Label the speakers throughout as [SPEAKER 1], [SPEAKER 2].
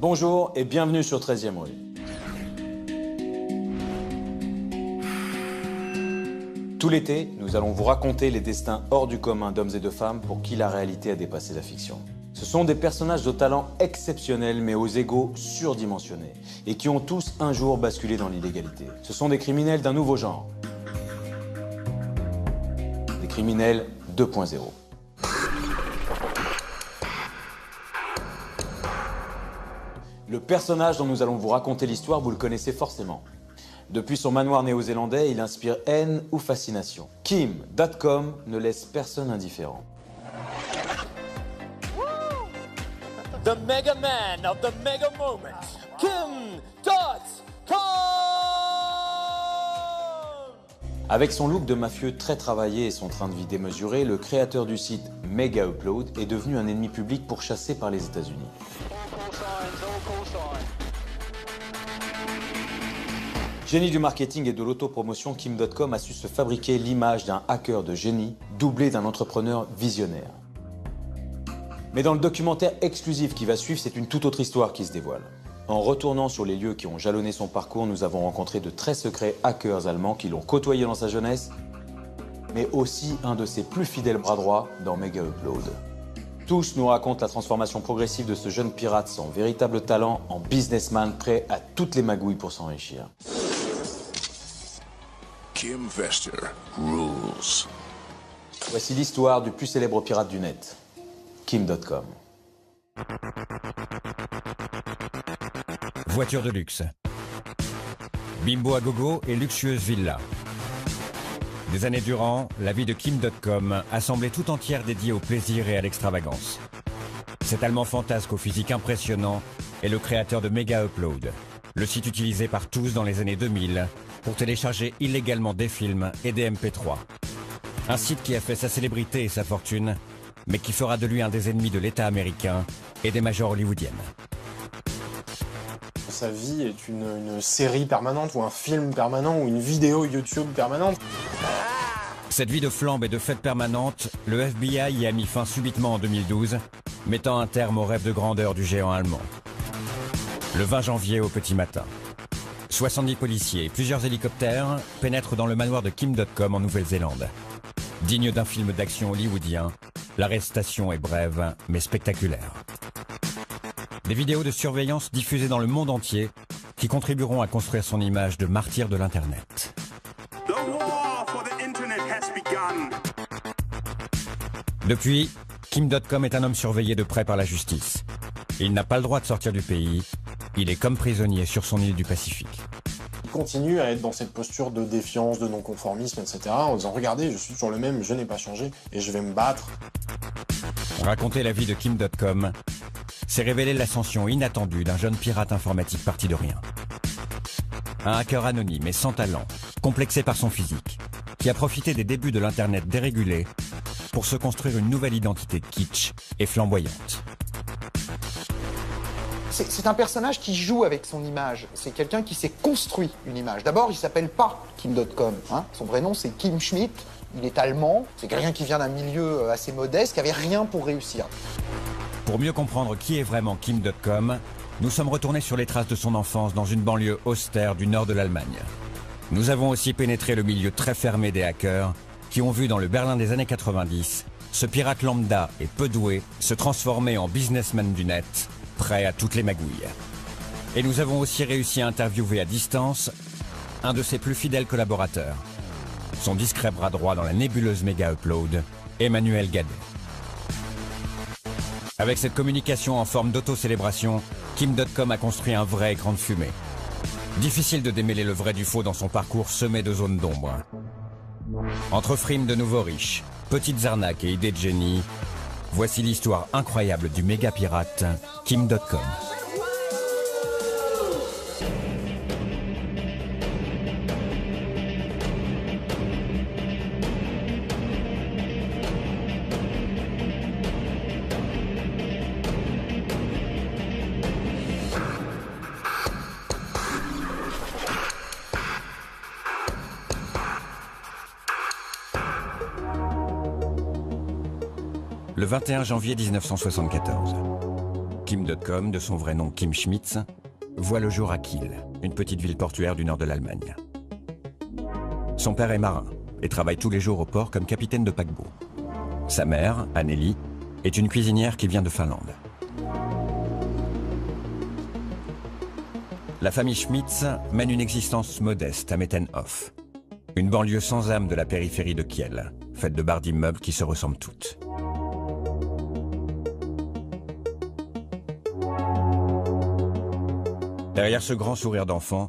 [SPEAKER 1] Bonjour et bienvenue sur 13e rue. Tout l'été, nous allons vous raconter les destins hors du commun d'hommes et de femmes pour qui la réalité a dépassé la fiction. Ce sont des personnages de talent exceptionnels mais aux égos surdimensionnés et qui ont tous un jour basculé dans l'illégalité. Ce sont des criminels d'un nouveau genre. Des criminels 2.0. Le personnage dont nous allons vous raconter l'histoire, vous le connaissez forcément. Depuis son manoir néo-zélandais, il inspire haine ou fascination. Kim.com ne laisse personne indifférent.
[SPEAKER 2] The Mega Man of the Mega Moment, Kim.com.
[SPEAKER 1] Avec son look de mafieux très travaillé et son train de vie démesuré, le créateur du site Mega Upload est devenu un ennemi public pourchassé par les États-Unis. Génie du marketing et de l'autopromotion, Kim.com a su se fabriquer l'image d'un hacker de génie, doublé d'un entrepreneur visionnaire. Mais dans le documentaire exclusif qui va suivre, c'est une toute autre histoire qui se dévoile. En retournant sur les lieux qui ont jalonné son parcours, nous avons rencontré de très secrets hackers allemands qui l'ont côtoyé dans sa jeunesse, mais aussi un de ses plus fidèles bras droits dans Mega Upload. Tous nous racontent la transformation progressive de ce jeune pirate sans véritable talent en businessman prêt à toutes les magouilles pour s'enrichir.
[SPEAKER 3] Kim Vester rules.
[SPEAKER 1] Voici l'histoire du plus célèbre pirate du net, Kim.com.
[SPEAKER 4] Voiture de luxe. Bimbo à gogo et luxueuse villa. Des années durant, la vie de Kim.com a semblé tout entière dédiée au plaisir et à l'extravagance. Cet Allemand fantasque au physique impressionnant est le créateur de Mega Upload, le site utilisé par tous dans les années 2000 pour télécharger illégalement des films et des MP3. Un site qui a fait sa célébrité et sa fortune, mais qui fera de lui un des ennemis de l'État américain et des majors hollywoodiennes.
[SPEAKER 5] Sa vie est une série permanente ou un film permanent ou une vidéo YouTube permanente.
[SPEAKER 4] Cette vie de flambe et de fête permanente, le FBI y a mis fin subitement en 2012, mettant un terme au rêve de grandeur du géant allemand. Le 20 janvier au petit matin, 70 policiers et plusieurs hélicoptères pénètrent dans le manoir de Kim.com en Nouvelle-Zélande. Digne d'un film d'action hollywoodien, l'arrestation est brève mais spectaculaire. Des vidéos de surveillance diffusées dans le monde entier qui contribueront à construire son image de martyr de l'Internet. Depuis, Kim.com est un homme surveillé de près par la justice. Il n'a pas le droit de sortir du pays. Il est comme prisonnier sur son île du Pacifique.
[SPEAKER 5] Il continue à être dans cette posture de défiance, de non-conformisme, etc. en disant « Regardez, je suis toujours le même, je n'ai pas changé et je vais me battre ».
[SPEAKER 4] Raconter la vie de Kim.com, c'est révéler l'ascension inattendue d'un jeune pirate informatique parti de rien. Un hacker anonyme et sans talent, complexé par son physique, qui a profité des débuts de l'Internet dérégulé pour se construire une nouvelle identité kitsch et flamboyante.
[SPEAKER 6] C'est un personnage qui joue avec son image. C'est quelqu'un qui s'est construit une image. D'abord, il s'appelle pas Kim.com. Son vrai nom, c'est Kim Schmidt. Il est allemand. C'est quelqu'un qui vient d'un milieu assez modeste, qui avait rien pour réussir.
[SPEAKER 4] Pour mieux comprendre qui est vraiment Kim.com, nous sommes retournés sur les traces de son enfance dans une banlieue austère du nord de l'Allemagne. Nous avons aussi pénétré le milieu très fermé des hackers qui ont vu dans le Berlin des années 90 ce pirate lambda et peu doué se transformer en businessman du net, prêt à toutes les magouilles. Et nous avons aussi réussi à interviewer à distance un de ses plus fidèles collaborateurs, son discret bras droit dans la nébuleuse Mega Upload, Emmanuel Gadet. Avec cette communication en forme d'auto-célébration, Kim.com a construit un vrai écran de fumée. Difficile de démêler le vrai du faux dans son parcours semé de zones d'ombre. Entre frimes de nouveaux riches, petites arnaques et idées de génie, voici l'histoire incroyable du méga pirate Kim.com. Le 21 janvier 1974. Kim.com, de son vrai nom Kim Schmitz, voit le jour à Kiel, une petite ville portuaire du nord de l'Allemagne. Son père est marin et travaille tous les jours au port comme capitaine de paquebot. Sa mère, Anneli, est une cuisinière qui vient de Finlande. La famille Schmitz mène une existence modeste à Mettenhof, une banlieue sans âme de la périphérie de Kiel, faite de barres d'immeubles qui se ressemblent toutes. Derrière ce grand sourire d'enfant,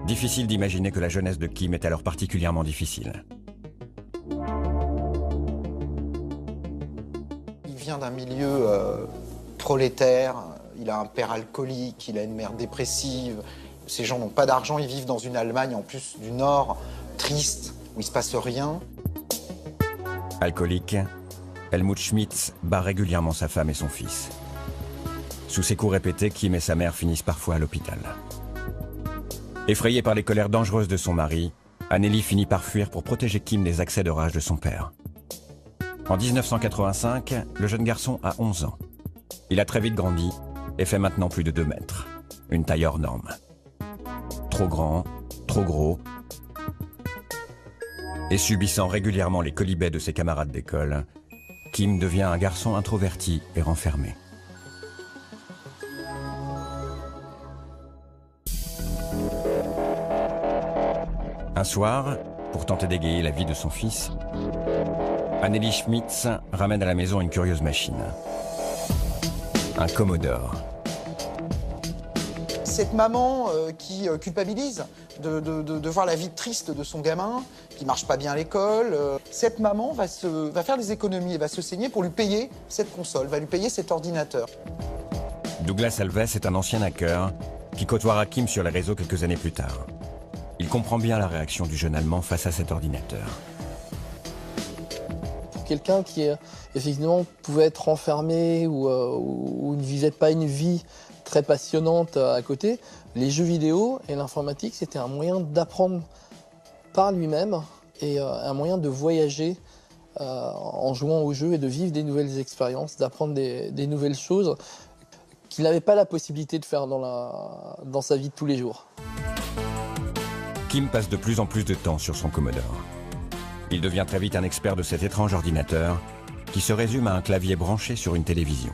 [SPEAKER 4] difficile d'imaginer que la jeunesse de Kim est alors particulièrement difficile.
[SPEAKER 6] Il vient d'un milieu prolétaire, il a un père alcoolique, il a une mère dépressive. Ces gens n'ont pas d'argent, ils vivent dans une Allemagne en plus du Nord, triste, où il se passe rien.
[SPEAKER 4] Alcoolique, Helmut Schmitz bat régulièrement sa femme et son fils. Sous ses coups répétés, Kim et sa mère finissent parfois à l'hôpital. Effrayée par les colères dangereuses de son mari, Anneli finit par fuir pour protéger Kim des accès de rage de son père. En 1985, le jeune garçon a 11 ans. Il a très vite grandi et fait maintenant plus de 2 mètres. Une taille hors norme. Trop grand, trop gros. Et subissant régulièrement les quolibets de ses camarades d'école, Kim devient un garçon introverti et renfermé. Un soir, pour tenter d'égayer la vie de son fils, Anneli Schmitz ramène à la maison une curieuse machine. Un Commodore.
[SPEAKER 6] Cette maman qui culpabilise de voir la vie triste de son gamin, qui marche pas bien à l'école, cette maman va faire des économies et va se saigner pour lui payer cette console, va lui payer cet ordinateur.
[SPEAKER 4] Douglas Alves est un ancien hacker qui côtoiera Kim sur les réseaux quelques années plus tard. Il comprend bien la réaction du jeune Allemand face à cet ordinateur.
[SPEAKER 7] Pour quelqu'un qui, effectivement, pouvait être enfermé ou ne vivait pas une vie très passionnante à côté, les jeux vidéo et l'informatique, c'était un moyen d'apprendre par lui-même et un moyen de voyager en jouant aux jeux et de vivre des nouvelles expériences, d'apprendre des nouvelles choses qu'il n'avait pas la possibilité de faire dans sa vie de tous les jours.
[SPEAKER 4] Kim passe de plus en plus de temps sur son Commodore. Il devient très vite un expert de cet étrange ordinateur qui se résume à un clavier branché sur une télévision.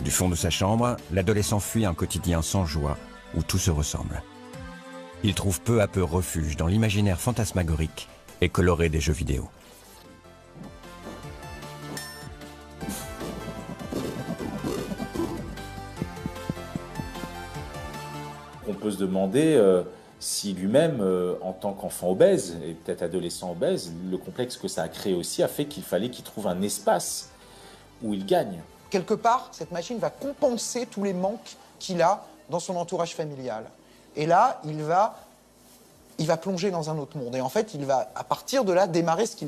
[SPEAKER 4] Du fond de sa chambre, l'adolescent fuit un quotidien sans joie où tout se ressemble. Il trouve peu à peu refuge dans l'imaginaire fantasmagorique et coloré des jeux vidéo.
[SPEAKER 8] On peut se demander si lui-même, en tant qu'enfant obèse, et peut-être adolescent obèse, le complexe que ça a créé aussi a fait qu'il fallait qu'il trouve un espace où il gagne.
[SPEAKER 6] Quelque part, cette machine va compenser tous les manques qu'il a dans son entourage familial. Et là, il va plonger dans un autre monde. Et en fait, il va, à partir de là, démarrer ce qui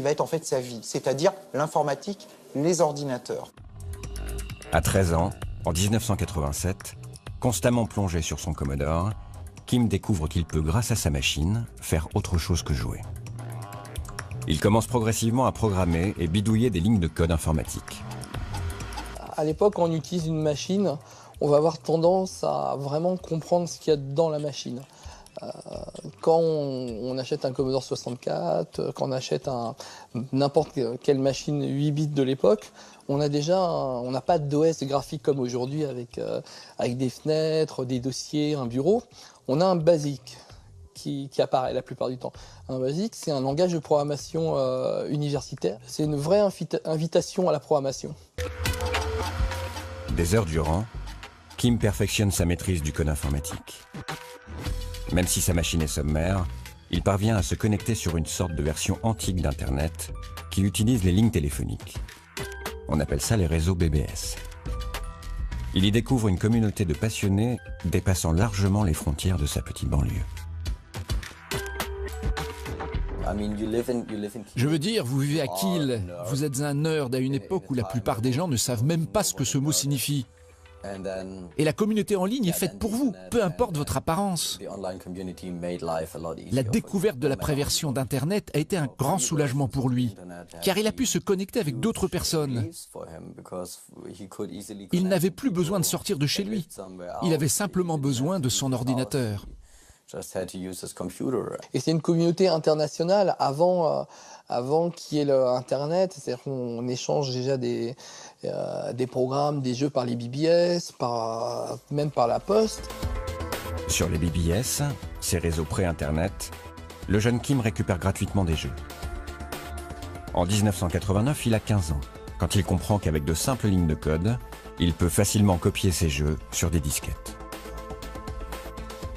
[SPEAKER 6] va être en fait sa vie, c'est-à-dire l'informatique, les ordinateurs.
[SPEAKER 4] À 13 ans, en 1987, constamment plongé sur son Commodore, Kim découvre qu'il peut, grâce à sa machine, faire autre chose que jouer. Il commence progressivement à programmer et bidouiller des lignes de code informatique.
[SPEAKER 7] À l'époque, quand on utilise une machine, on va avoir tendance à vraiment comprendre ce qu'il y a dans la machine. Quand on achète un Commodore 64, quand on achète n'importe quelle machine 8 bits de l'époque, on n'a pas d'OS graphique comme aujourd'hui avec des fenêtres, des dossiers, un bureau. On a un BASIC qui apparaît la plupart du temps. Un BASIC, c'est un langage de programmation universitaire. C'est une vraie invitation à la programmation.
[SPEAKER 4] Des heures durant, Kim perfectionne sa maîtrise du code informatique. Même si sa machine est sommaire, il parvient à se connecter sur une sorte de version antique d'Internet qui utilise les lignes téléphoniques. On appelle ça les réseaux BBS. Il y découvre une communauté de passionnés dépassant largement les frontières de sa petite banlieue.
[SPEAKER 9] Je veux dire, vous vivez à Kiel, vous êtes un nerd à une époque où la plupart des gens ne savent même pas ce que ce mot signifie. Et la communauté en ligne est faite pour vous, peu importe votre apparence. La découverte de la préversion d'Internet a été un grand soulagement pour lui, car il a pu se connecter avec d'autres personnes. Il n'avait plus besoin de sortir de chez lui. Il avait simplement besoin de son ordinateur.
[SPEAKER 7] Et c'est une communauté internationale avant qu'il y ait Internet. C'est-à-dire qu'on échange déjà des programmes, des jeux par les BBS, même par la poste.
[SPEAKER 4] Sur les BBS, ces réseaux pré-Internet, le jeune Kim récupère gratuitement des jeux. En 1989, il a 15 ans, quand il comprend qu'avec de simples lignes de code, il peut facilement copier ses jeux sur des disquettes.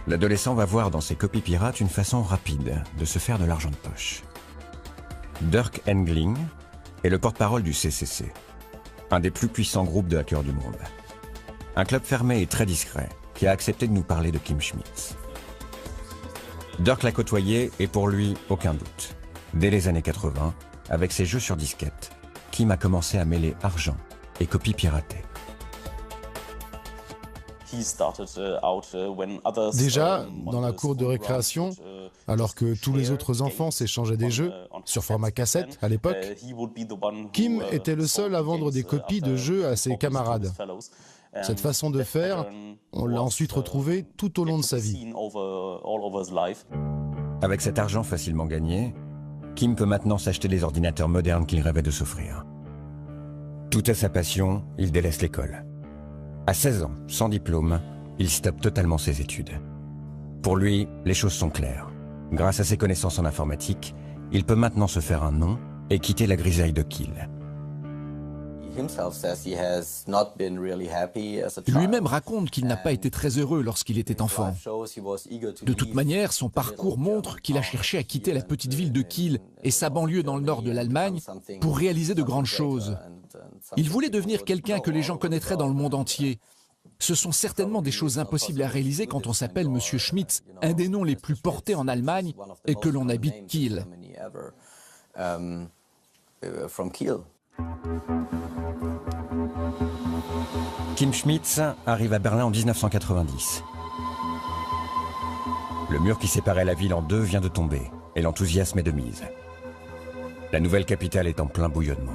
[SPEAKER 4] L'adolescent va voir dans ses copies pirates une façon rapide de se faire de l'argent de poche. Dirk Engling est le porte-parole du CCC, un des plus puissants groupes de hackers du monde. Un club fermé et très discret qui a accepté de nous parler de Kim Schmitz. Dirk l'a côtoyé et pour lui, aucun doute. Dès les années 80, avec ses jeux sur disquette, Kim a commencé à mêler argent et copies piratées.
[SPEAKER 10] Déjà, dans la cour de récréation, alors que tous les autres enfants s'échangeaient des jeux, sur format cassette à l'époque, Kim était le seul à vendre des copies de jeux à ses camarades. Cette façon de faire, on l'a ensuite retrouvée tout au long de sa vie.
[SPEAKER 4] Avec cet argent facilement gagné, Kim peut maintenant s'acheter les ordinateurs modernes qu'il rêvait de s'offrir. Tout est sa passion, il délaisse l'école. À 16 ans, sans diplôme, il stoppe totalement ses études. Pour lui, les choses sont claires. Grâce à ses connaissances en informatique, il peut maintenant se faire un nom et quitter la grisaille de Kiel.
[SPEAKER 9] Lui-même raconte qu'il n'a pas été très heureux lorsqu'il était enfant. De toute manière, son parcours montre qu'il a cherché à quitter la petite ville de Kiel et sa banlieue dans le nord de l'Allemagne pour réaliser de grandes choses. Il voulait devenir quelqu'un que les gens connaîtraient dans le monde entier. Ce sont certainement des choses impossibles à réaliser quand on s'appelle Monsieur Schmitz, un des noms les plus portés en Allemagne et que l'on habite Kiel.
[SPEAKER 4] Kim Schmitz arrive à Berlin en 1990. Le mur qui séparait la ville en deux vient de tomber et l'enthousiasme est de mise. La nouvelle capitale est en plein bouillonnement.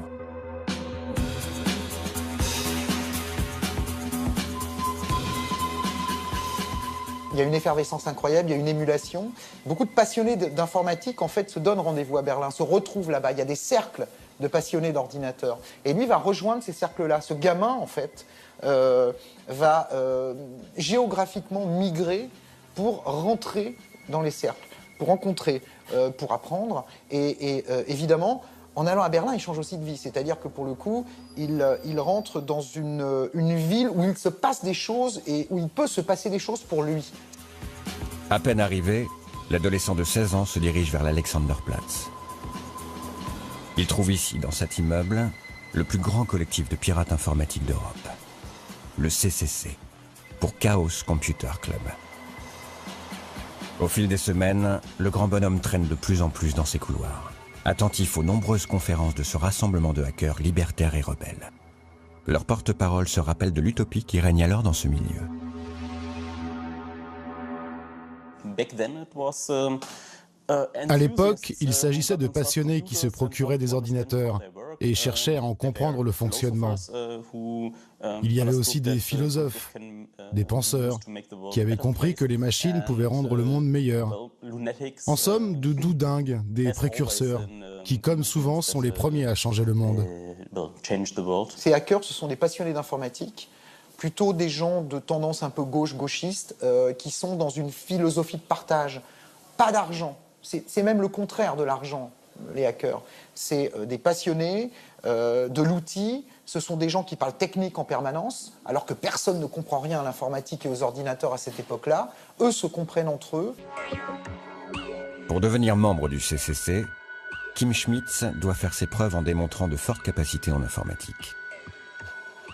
[SPEAKER 6] Il y a une effervescence incroyable, il y a une émulation. Beaucoup de passionnés d'informatique, en fait, se donnent rendez-vous à Berlin, se retrouvent là-bas. Il y a des cercles de passionnés d'ordinateurs. Et lui va rejoindre ces cercles-là. Ce gamin, en fait, va géographiquement migrer pour rentrer dans les cercles, pour rencontrer, pour apprendre. Et évidemment, en allant à Berlin, il change aussi de vie. C'est-à-dire que pour le coup, il rentre dans une ville où il se passe des choses et où il peut se passer des choses pour lui.
[SPEAKER 4] À peine arrivé, l'adolescent de 16 ans se dirige vers l'Alexanderplatz. Il trouve ici, dans cet immeuble, le plus grand collectif de pirates informatiques d'Europe. Le CCC, pour Chaos Computer Club. Au fil des semaines, le grand bonhomme traîne de plus en plus dans ses couloirs, attentif aux nombreuses conférences de ce rassemblement de hackers libertaires et rebelles. Leur porte-parole se rappelle de l'utopie qui règne alors dans ce milieu.
[SPEAKER 10] À l'époque, il s'agissait de passionnés qui se procuraient des ordinateurs et cherchaient à en comprendre le fonctionnement. Il y avait aussi des philosophes, des penseurs, qui avaient compris que les machines pouvaient rendre le monde meilleur. En somme, de doudingues, des précurseurs, qui, comme souvent, sont les premiers à changer le monde.
[SPEAKER 6] Ces hackers, ce sont des passionnés d'informatique, plutôt des gens de tendance un peu gauchiste, qui sont dans une philosophie de partage. Pas d'argent. C'est même le contraire de l'argent, les hackers. C'est des passionnés de l'outil. Ce sont des gens qui parlent technique en permanence, alors que personne ne comprend rien à l'informatique et aux ordinateurs à cette époque-là. Eux se comprennent entre eux.
[SPEAKER 4] Pour devenir membre du CCC, Kim Schmitz doit faire ses preuves en démontrant de fortes capacités en informatique.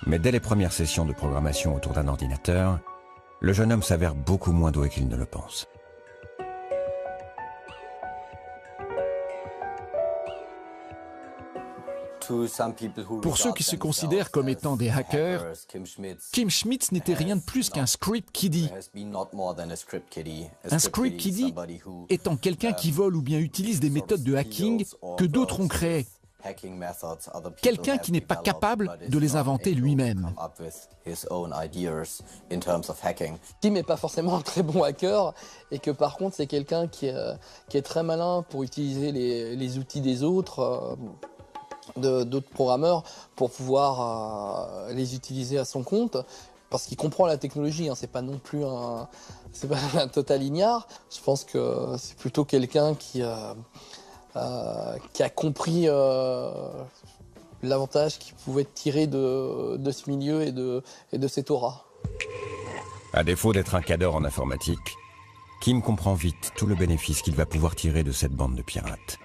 [SPEAKER 4] Mais dès les premières sessions de programmation autour d'un ordinateur, le jeune homme s'avère beaucoup moins doué qu'il ne le pense.
[SPEAKER 9] Pour ceux qui se considèrent comme étant des hackers, Kim Schmidt n'était rien de plus qu'un script kiddie. Un script kiddie étant quelqu'un qui vole ou bien utilise des méthodes de hacking que d'autres ont créées. Quelqu'un qui n'est pas capable de les inventer lui-même.
[SPEAKER 7] Kim n'est pas forcément un très bon hacker et que par contre c'est quelqu'un qui est très malin pour utiliser les outils des autres, d'autres programmeurs, pour pouvoir les utiliser à son compte. Parce qu'il comprend la technologie, hein, c'est pas non plus un total ignare. Je pense que c'est plutôt quelqu'un qui a compris l'avantage qu'il pouvait tirer de ce milieu et de cette aura.
[SPEAKER 4] À défaut d'être un cadre en informatique, Kim comprend vite tout le bénéfice qu'il va pouvoir tirer de cette bande de pirates.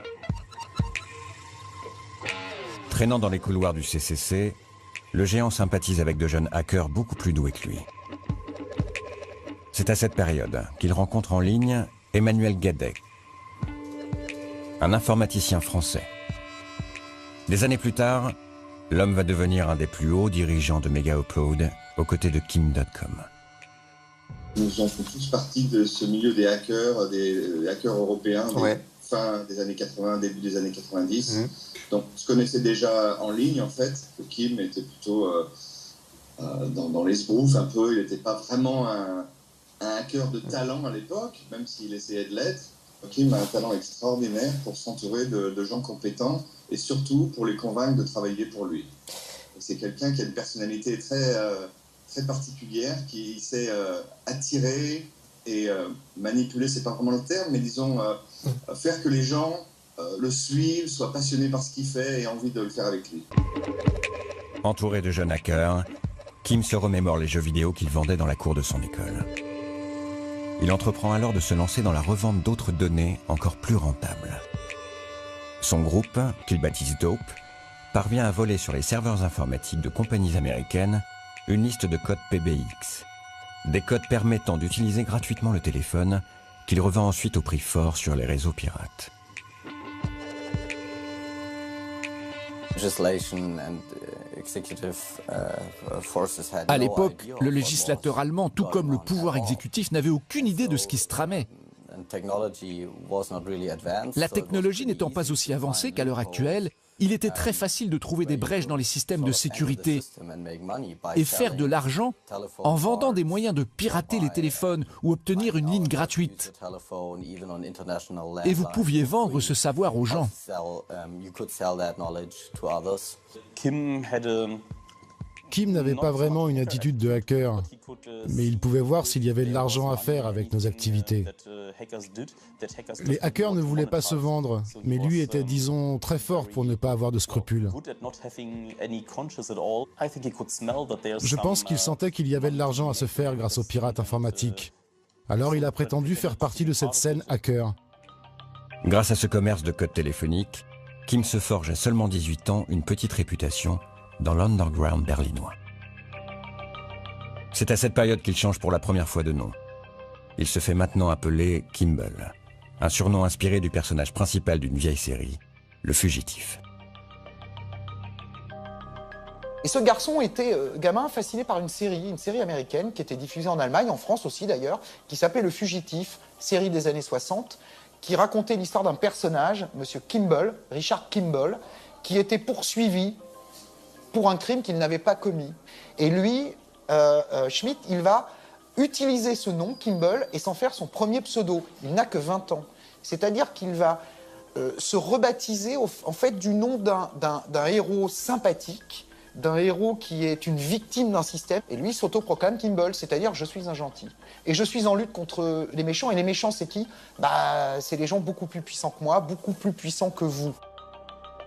[SPEAKER 4] Traînant dans les couloirs du CCC, le géant sympathise avec de jeunes hackers beaucoup plus doués que lui. C'est à cette période qu'il rencontre en ligne Emmanuel Guédet, un informaticien français. Des années plus tard, l'homme va devenir un des plus hauts dirigeants de Mega Upload aux côtés de Kim.com.
[SPEAKER 11] Nous en faisons tous partie de ce milieu des hackers européens, fin des années 80, début des années 90. Donc, on se connaissait déjà en ligne, en fait. Kim était plutôt dans l'esbrouf un peu. Il n'était pas vraiment un hacker de talent à l'époque, même s'il essayait de l'être. Kim a un talent extraordinaire pour s'entourer de gens compétents et surtout pour les convaincre de travailler pour lui. C'est quelqu'un qui a une personnalité très particulière, qui sait attirer et manipuler, c'est pas vraiment le terme, mais disons faire que les gens le suivent, soient passionnés par ce qu'il fait et aient envie de le faire avec lui.
[SPEAKER 4] Entouré de jeunes hackers, Kim se remémore les jeux vidéo qu'il vendait dans la cour de son école. Il entreprend alors de se lancer dans la revente d'autres données encore plus rentables. Son groupe, qu'il baptise Dope, parvient à voler sur les serveurs informatiques de compagnies américaines une liste de codes PBX. Des codes permettant d'utiliser gratuitement le téléphone qu'il revend ensuite au prix fort sur les réseaux pirates.
[SPEAKER 9] À l'époque, le législateur allemand, tout comme le pouvoir exécutif, n'avait aucune idée de ce qui se tramait. La technologie n'étant pas aussi avancée qu'à l'heure actuelle, il était très facile de trouver des brèches dans les systèmes de sécurité et faire de l'argent en vendant des moyens de pirater les téléphones ou obtenir une ligne gratuite. Et vous pouviez vendre ce savoir aux gens.
[SPEAKER 10] Kim n'avait pas vraiment une attitude de hacker, mais il pouvait voir s'il y avait de l'argent à faire avec nos activités. Les hackers ne voulaient pas se vendre, mais lui était, disons, très fort pour ne pas avoir de scrupules. Je pense qu'il sentait qu'il y avait de l'argent à se faire grâce aux pirates informatiques. Alors il a prétendu faire partie de cette scène hacker.
[SPEAKER 4] Grâce à ce commerce de codes téléphoniques, Kim se forge à seulement 18 ans une petite réputation dans l'underground berlinois. C'est à cette période qu'il change pour la première fois de nom. Il se fait maintenant appeler Kimble, un surnom inspiré du personnage principal d'une vieille série, Le Fugitif.
[SPEAKER 6] Et ce garçon était gamin fasciné par une série américaine qui était diffusée en Allemagne, en France aussi d'ailleurs, qui s'appelait Le Fugitif, série des années 60, qui racontait l'histoire d'un personnage, Monsieur Kimble, Richard Kimble, qui était poursuivi pour un crime qu'il n'avait pas commis. Et lui, Schmidt, il va utiliser ce nom, Kimble, et s'en faire son premier pseudo. Il n'a que 20 ans. C'est-à-dire qu'il va se rebaptiser en fait du nom d'un héros sympathique, d'un héros qui est une victime d'un système. Et lui s'autoproclame Kimble, c'est-à-dire je suis un gentil. Et je suis en lutte contre les méchants. Et les méchants, c'est qui? C'est les gens beaucoup plus puissants que moi, beaucoup plus puissants que vous.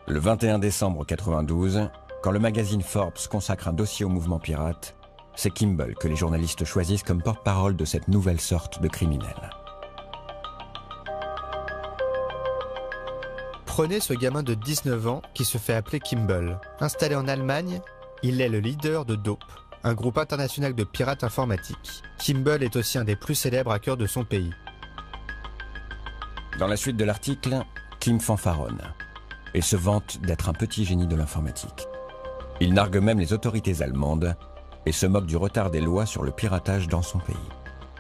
[SPEAKER 4] Le 21 décembre 1992, quand le magazine Forbes consacre un dossier au mouvement pirate, c'est Kimble que les journalistes choisissent comme porte-parole de cette nouvelle sorte de criminel.
[SPEAKER 12] Prenez ce gamin de 19 ans qui se fait appeler Kimble. Installé en Allemagne, il est le leader de Dope, un groupe international de pirates informatiques. Kimble est aussi un des plus célèbres hackers de son pays.
[SPEAKER 4] Dans la suite de l'article, Kim fanfaronne. et se vante d'être un petit génie de l'informatique. Il nargue même les autorités allemandes et se moque du retard des lois sur le piratage dans son pays.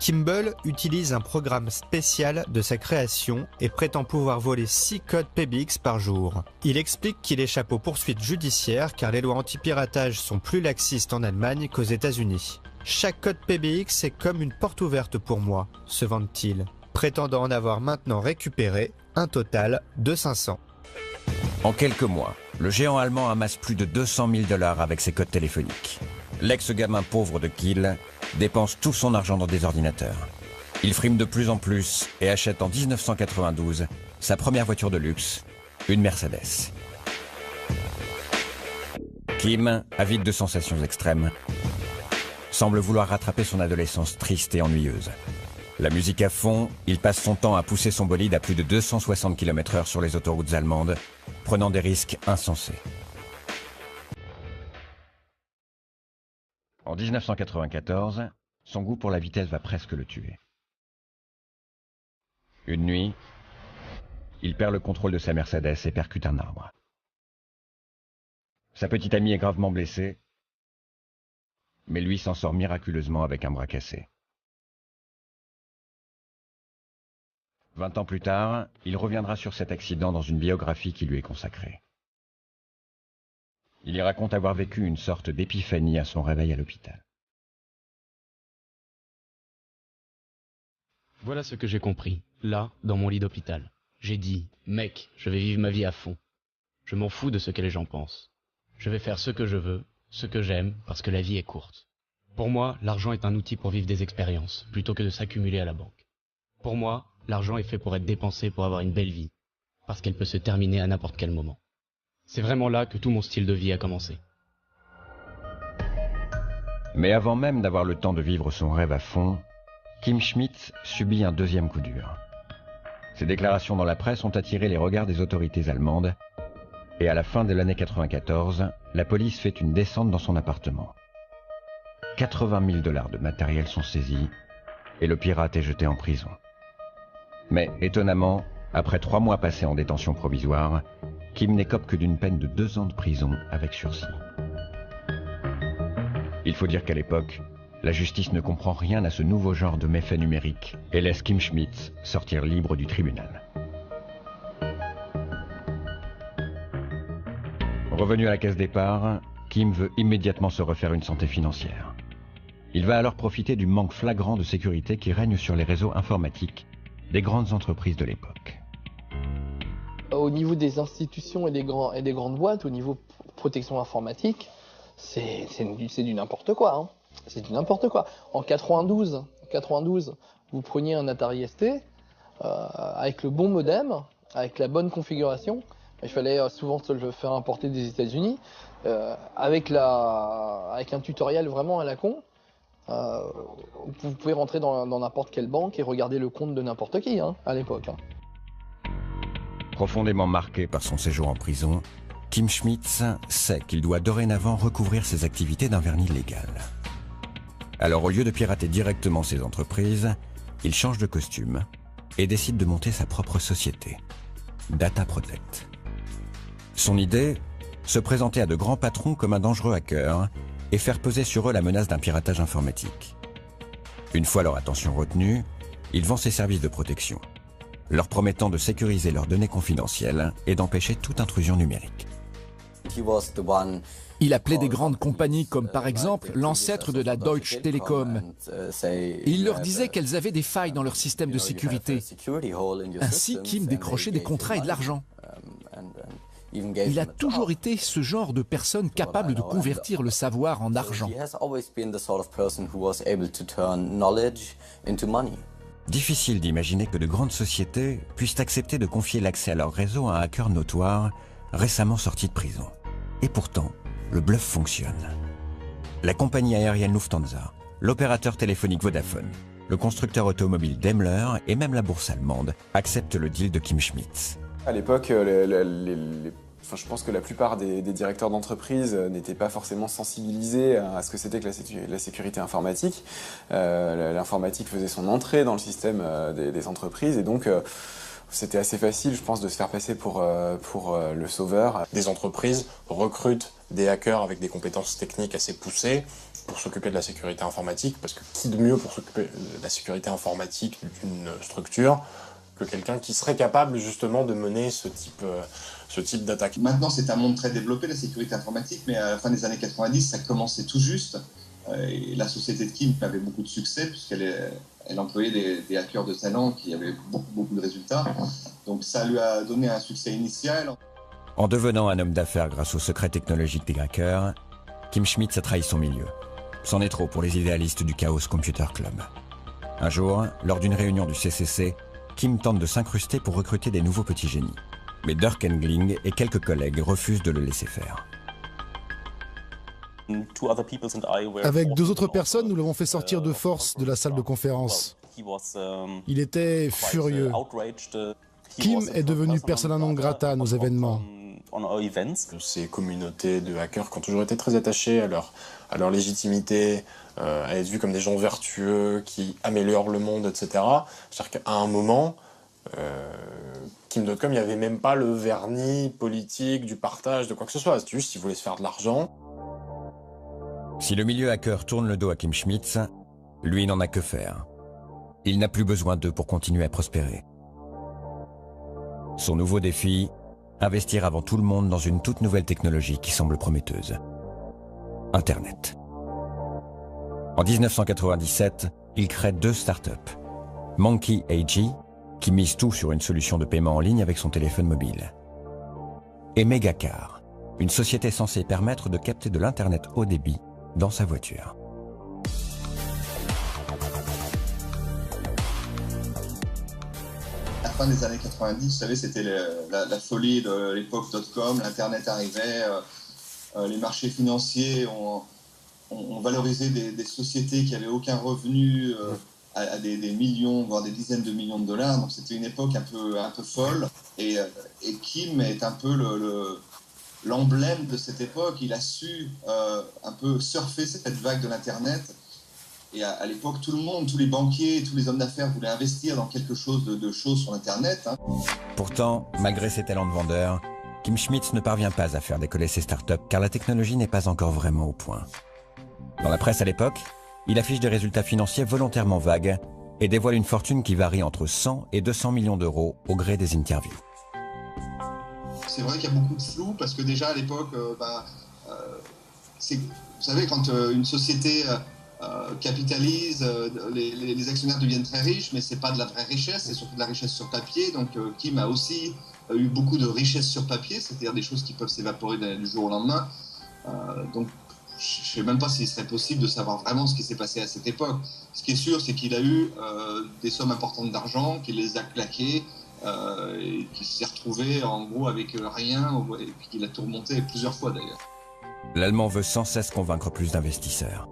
[SPEAKER 12] Kimble utilise un programme spécial de sa création et prétend pouvoir voler 6 codes PBX par jour. Il explique qu'il échappe aux poursuites judiciaires car les lois anti-piratage sont plus laxistes en Allemagne qu'aux États-Unis. Chaque code PBX est comme une porte ouverte pour moi, se vante-t-il, prétendant en avoir maintenant récupéré un total de 500.
[SPEAKER 4] En quelques mois, le géant allemand amasse plus de 200 000 $ avec ses codes téléphoniques. L'ex-gamin pauvre de Kiel dépense tout son argent dans des ordinateurs. Il frime de plus en plus et achète en 1992 sa première voiture de luxe, une Mercedes. Kim, avide de sensations extrêmes, semble vouloir rattraper son adolescence triste et ennuyeuse. La musique à fond, il passe son temps à pousser son bolide à plus de 260 km/h sur les autoroutes allemandes, prenant des risques insensés. En 1994, son goût pour la vitesse va presque le tuer. Une nuit, il perd le contrôle de sa Mercedes et percute un arbre. Sa petite amie est gravement blessée, mais lui s'en sort miraculeusement avec un bras cassé. 20 ans plus tard, il reviendra sur cet accident dans une biographie qui lui est consacrée. Il y raconte avoir vécu une sorte d'épiphanie à son réveil à l'hôpital.
[SPEAKER 13] Voilà ce que j'ai compris, là, dans mon lit d'hôpital. J'ai dit, mec, je vais vivre ma vie à fond. Je m'en fous de ce que les gens pensent. Je vais faire ce que je veux, ce que j'aime, parce que la vie est courte. Pour moi, l'argent est un outil pour vivre des expériences, plutôt que de s'accumuler à la banque. Pour moi, l'argent est fait pour être dépensé pour avoir une belle vie, parce qu'elle peut se terminer à n'importe quel moment. C'est vraiment là que tout mon style de vie a commencé.
[SPEAKER 4] Mais avant même d'avoir le temps de vivre son rêve à fond, Kim Schmidt subit un deuxième coup dur. Ses déclarations dans la presse ont attiré les regards des autorités allemandes, et à la fin de l'année 94, la police fait une descente dans son appartement. 80 000 $ de matériel sont saisis, et le pirate est jeté en prison. Mais étonnamment, après 3 mois passés en détention provisoire, Kim n'écope que d'une peine de 2 ans de prison avec sursis. Il faut dire qu'à l'époque, la justice ne comprend rien à ce nouveau genre de méfait numérique et laisse Kim Schmidt sortir libre du tribunal. Revenu à la case départ, Kim veut immédiatement se refaire une santé financière. Il va alors profiter du manque flagrant de sécurité qui règne sur les réseaux informatiques des grandes entreprises de l'époque.
[SPEAKER 7] Au niveau des institutions et des grandes boîtes, au niveau protection informatique, c'est du n'importe quoi. Hein. C'est du n'importe quoi. En 92, vous preniez un Atari ST avec le bon modem, avec la bonne configuration. Il fallait souvent se le faire importer des États-Unis, avec un tutoriel vraiment à la con. Vous pouvez rentrer dans n'importe quelle banque et regarder le compte de n'importe qui hein, à l'époque. Hein.
[SPEAKER 4] Profondément marqué par son séjour en prison, Kim Schmidt sait qu'il doit dorénavant recouvrir ses activités d'un vernis légal. Alors au lieu de pirater directement ses entreprises, il change de costume et décide de monter sa propre société, Data Protect. Son idée, se présenter à de grands patrons comme un dangereux hacker et faire peser sur eux la menace d'un piratage informatique. Une fois leur attention retenue, il vend ses services de protection, leur promettant de sécuriser leurs données confidentielles et d'empêcher toute intrusion numérique.
[SPEAKER 9] Il appelait des grandes compagnies comme par exemple l'ancêtre de la Deutsche Telekom. Et il leur disait qu'elles avaient des failles dans leur système de sécurité. Ainsi, Kim décrochait des contrats et de l'argent. Il a toujours été ce genre de personne capable de convertir le savoir en argent.
[SPEAKER 4] Difficile d'imaginer que de grandes sociétés puissent accepter de confier l'accès à leur réseau à un hacker notoire récemment sorti de prison. Et pourtant, le bluff fonctionne. La compagnie aérienne Lufthansa, l'opérateur téléphonique Vodafone, le constructeur automobile Daimler et même la bourse allemande acceptent le deal de Kim Schmidt.
[SPEAKER 14] À l'époque, je pense que la plupart des directeurs d'entreprise n'étaient pas forcément sensibilisés à ce que c'était que la sécurité informatique. L'informatique faisait son entrée dans le système des entreprises et donc C'était assez facile, je pense, de se faire passer pour le sauveur.
[SPEAKER 5] Des entreprises recrutent des hackers avec des compétences techniques assez poussées pour s'occuper de la sécurité informatique, parce que qui de mieux pour s'occuper de la sécurité informatique d'une structure que quelqu'un qui serait capable justement de mener ce type d'attaque.
[SPEAKER 11] Maintenant, c'est un monde très développé, la sécurité informatique, mais à la fin des années 90, ça commençait tout juste. Et la société de Kim avait beaucoup de succès, puisqu'elle employait des hackers de talent qui avaient beaucoup de résultats. Donc ça lui a donné un succès initial.
[SPEAKER 4] En devenant un homme d'affaires grâce au secret technologique des hackers, Kim Schmidt a trahi son milieu. C'en est trop pour les idéalistes du Chaos Computer Club. Un jour, lors d'une réunion du CCC, Kim tente de s'incruster pour recruter des nouveaux petits génies. Mais Dirk Engling et quelques collègues refusent de le laisser faire.
[SPEAKER 10] Avec 2 autres personnes, nous l'avons fait sortir de force de la salle de conférence. Il était furieux. Kim est devenu persona non grata à nos événements.
[SPEAKER 5] Ces communautés de hackers qui ont toujours été très attachées à leur légitimité, à être vus comme des gens vertueux qui améliorent le monde, etc. C'est-à-dire qu'à un moment, Kim.com, il n'y avait même pas le vernis politique, du partage, de quoi que ce soit. C'était juste qu'ils voulaient se faire de l'argent.
[SPEAKER 4] Si le milieu hacker tourne le dos à Kim Schmidt, lui n'en a que faire. Il n'a plus besoin d'eux pour continuer à prospérer. Son nouveau défi, investir avant tout le monde dans une toute nouvelle technologie qui semble prometteuse. Internet. En 1997, il crée 2 startups. Monkey AG, qui mise tout sur une solution de paiement en ligne avec son téléphone mobile. Et Megacar, une société censée permettre de capter de l'Internet haut débit dans sa voiture.
[SPEAKER 11] À la fin des années 90, vous savez, c'était la folie de l'époque .com, l'Internet arrivait, les marchés financiers ont valorisé des sociétés qui n'avaient aucun revenu à des millions, voire des dizaines de millions de dollars. Donc c'était une époque un peu folle. Et Kim est un peu l'emblème de cette époque. Il a su un peu surfer cette vague de l'Internet. Et à l'époque, tout le monde, tous les banquiers, tous les hommes d'affaires voulaient investir dans quelque chose de choses sur Internet.
[SPEAKER 4] Pourtant, malgré ses talents de vendeur, Kim Schmidt ne parvient pas à faire décoller ses startups car la technologie n'est pas encore vraiment au point. Dans la presse à l'époque, il affiche des résultats financiers volontairement vagues et dévoile une fortune qui varie entre 100 et 200 millions d'euros au gré des interviews.
[SPEAKER 11] C'est vrai qu'il y a beaucoup de flou parce que déjà à l'époque, vous savez, quand une société capitalise, les actionnaires deviennent très riches, mais c'est pas de la vraie richesse, c'est surtout de la richesse sur papier. Donc Kim a aussi eu beaucoup de richesses sur papier, c'est-à-dire des choses qui peuvent s'évaporer du jour au lendemain. Donc je ne sais même pas s'il serait possible de savoir vraiment ce qui s'est passé à cette époque. Ce qui est sûr, c'est qu'il a eu des sommes importantes d'argent, qu'il les a claquées, et qu'il s'est retrouvé en gros avec rien, et puis qu'il a tout remonté plusieurs fois d'ailleurs.
[SPEAKER 4] L'Allemand veut sans cesse convaincre plus d'investisseurs.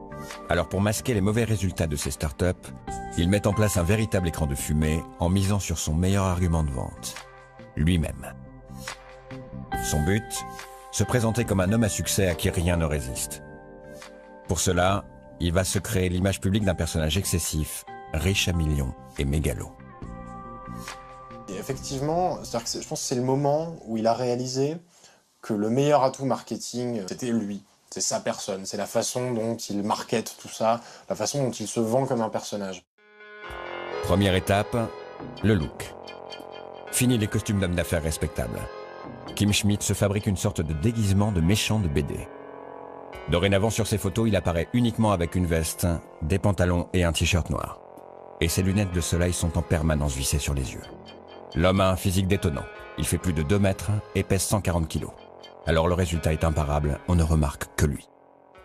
[SPEAKER 4] Alors pour masquer les mauvais résultats de ses startups, il met en place un véritable écran de fumée en misant sur son meilleur argument de vente, lui-même. Son but, se présenter comme un homme à succès à qui rien ne résiste. Pour cela, il va se créer l'image publique d'un personnage excessif, riche à millions et mégalo.
[SPEAKER 5] Et effectivement, c'est-à-dire que je pense que c'est le moment où il a réalisé que le meilleur atout marketing, c'était lui. C'est sa personne, c'est la façon dont il markete tout ça, la façon dont il se vend comme un personnage.
[SPEAKER 4] Première étape, le look. Fini les costumes d'hommes d'affaires respectables. Kim Schmidt se fabrique une sorte de déguisement de méchant de BD. Dorénavant sur ses photos, il apparaît uniquement avec une veste, des pantalons et un t-shirt noir. Et ses lunettes de soleil sont en permanence vissées sur les yeux. L'homme a un physique détonnant. Il fait plus de 2 mètres et pèse 140 kilos. Alors le résultat est imparable, on ne remarque que lui.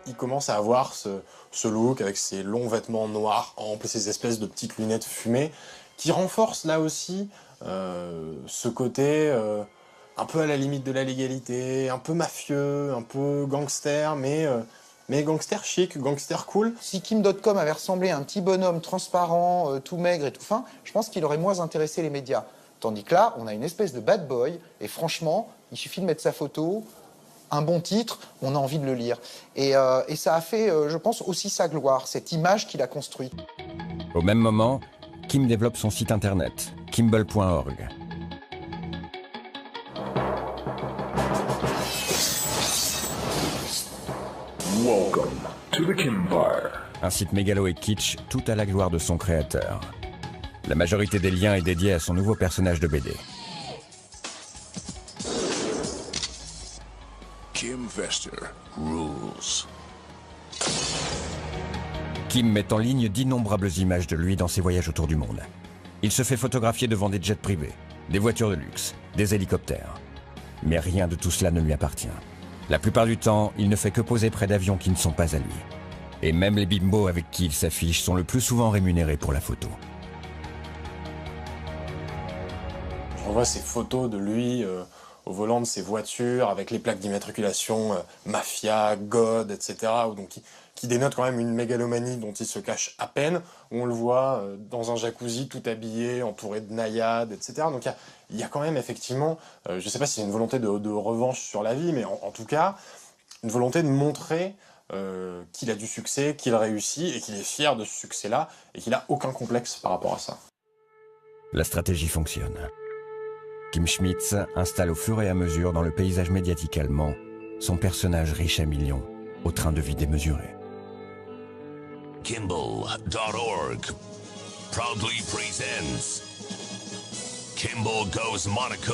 [SPEAKER 5] Il commence à avoir ce look avec ses longs vêtements noirs amples, ces espèces de petites lunettes fumées, qui renforcent là aussi ce côté un peu à la limite de la légalité, un peu mafieux, un peu gangster, mais gangster chic, gangster cool.
[SPEAKER 6] Si Kim.com avait ressemblé à un petit bonhomme transparent, tout maigre et tout fin, je pense qu'il aurait moins intéressé les médias. Tandis que là, on a une espèce de bad boy, et franchement, il suffit de mettre sa photo, un bon titre, on a envie de le lire. Et ça a fait, je pense, aussi sa gloire, cette image qu'il a construite.
[SPEAKER 4] Au même moment, Kim développe son site internet, Kimble.org. Un site mégalo et kitsch, tout à la gloire de son créateur. La majorité des liens est dédiée à son nouveau personnage de BD.
[SPEAKER 3] Kim Vester rules.
[SPEAKER 4] Kim met en ligne d'innombrables images de lui dans ses voyages autour du monde. Il se fait photographier devant des jets privés, des voitures de luxe, des hélicoptères. Mais rien de tout cela ne lui appartient. La plupart du temps, il ne fait que poser près d'avions qui ne sont pas à lui. Et même les bimbos avec qui il s'affiche sont le plus souvent rémunérés pour la photo.
[SPEAKER 5] On voit ces photos de lui au volant de ses voitures avec les plaques d'immatriculation Mafia, God, etc. Donc, qui dénote quand même une mégalomanie dont il se cache à peine. On le voit dans un jacuzzi tout habillé, entouré de naïades, etc. Donc il y a quand même effectivement, je ne sais pas si c'est une volonté de revanche sur la vie, mais en tout cas, une volonté de montrer qu'il a du succès, qu'il réussit et qu'il est fier de ce succès-là et qu'il n'a aucun complexe par rapport à ça.
[SPEAKER 4] La stratégie fonctionne. Kim Schmitz installe au fur et à mesure dans le paysage médiatique allemand son personnage riche à millions, au train de vie démesuré.
[SPEAKER 3] Kimball.org proudly presents Kimball Goes Monaco.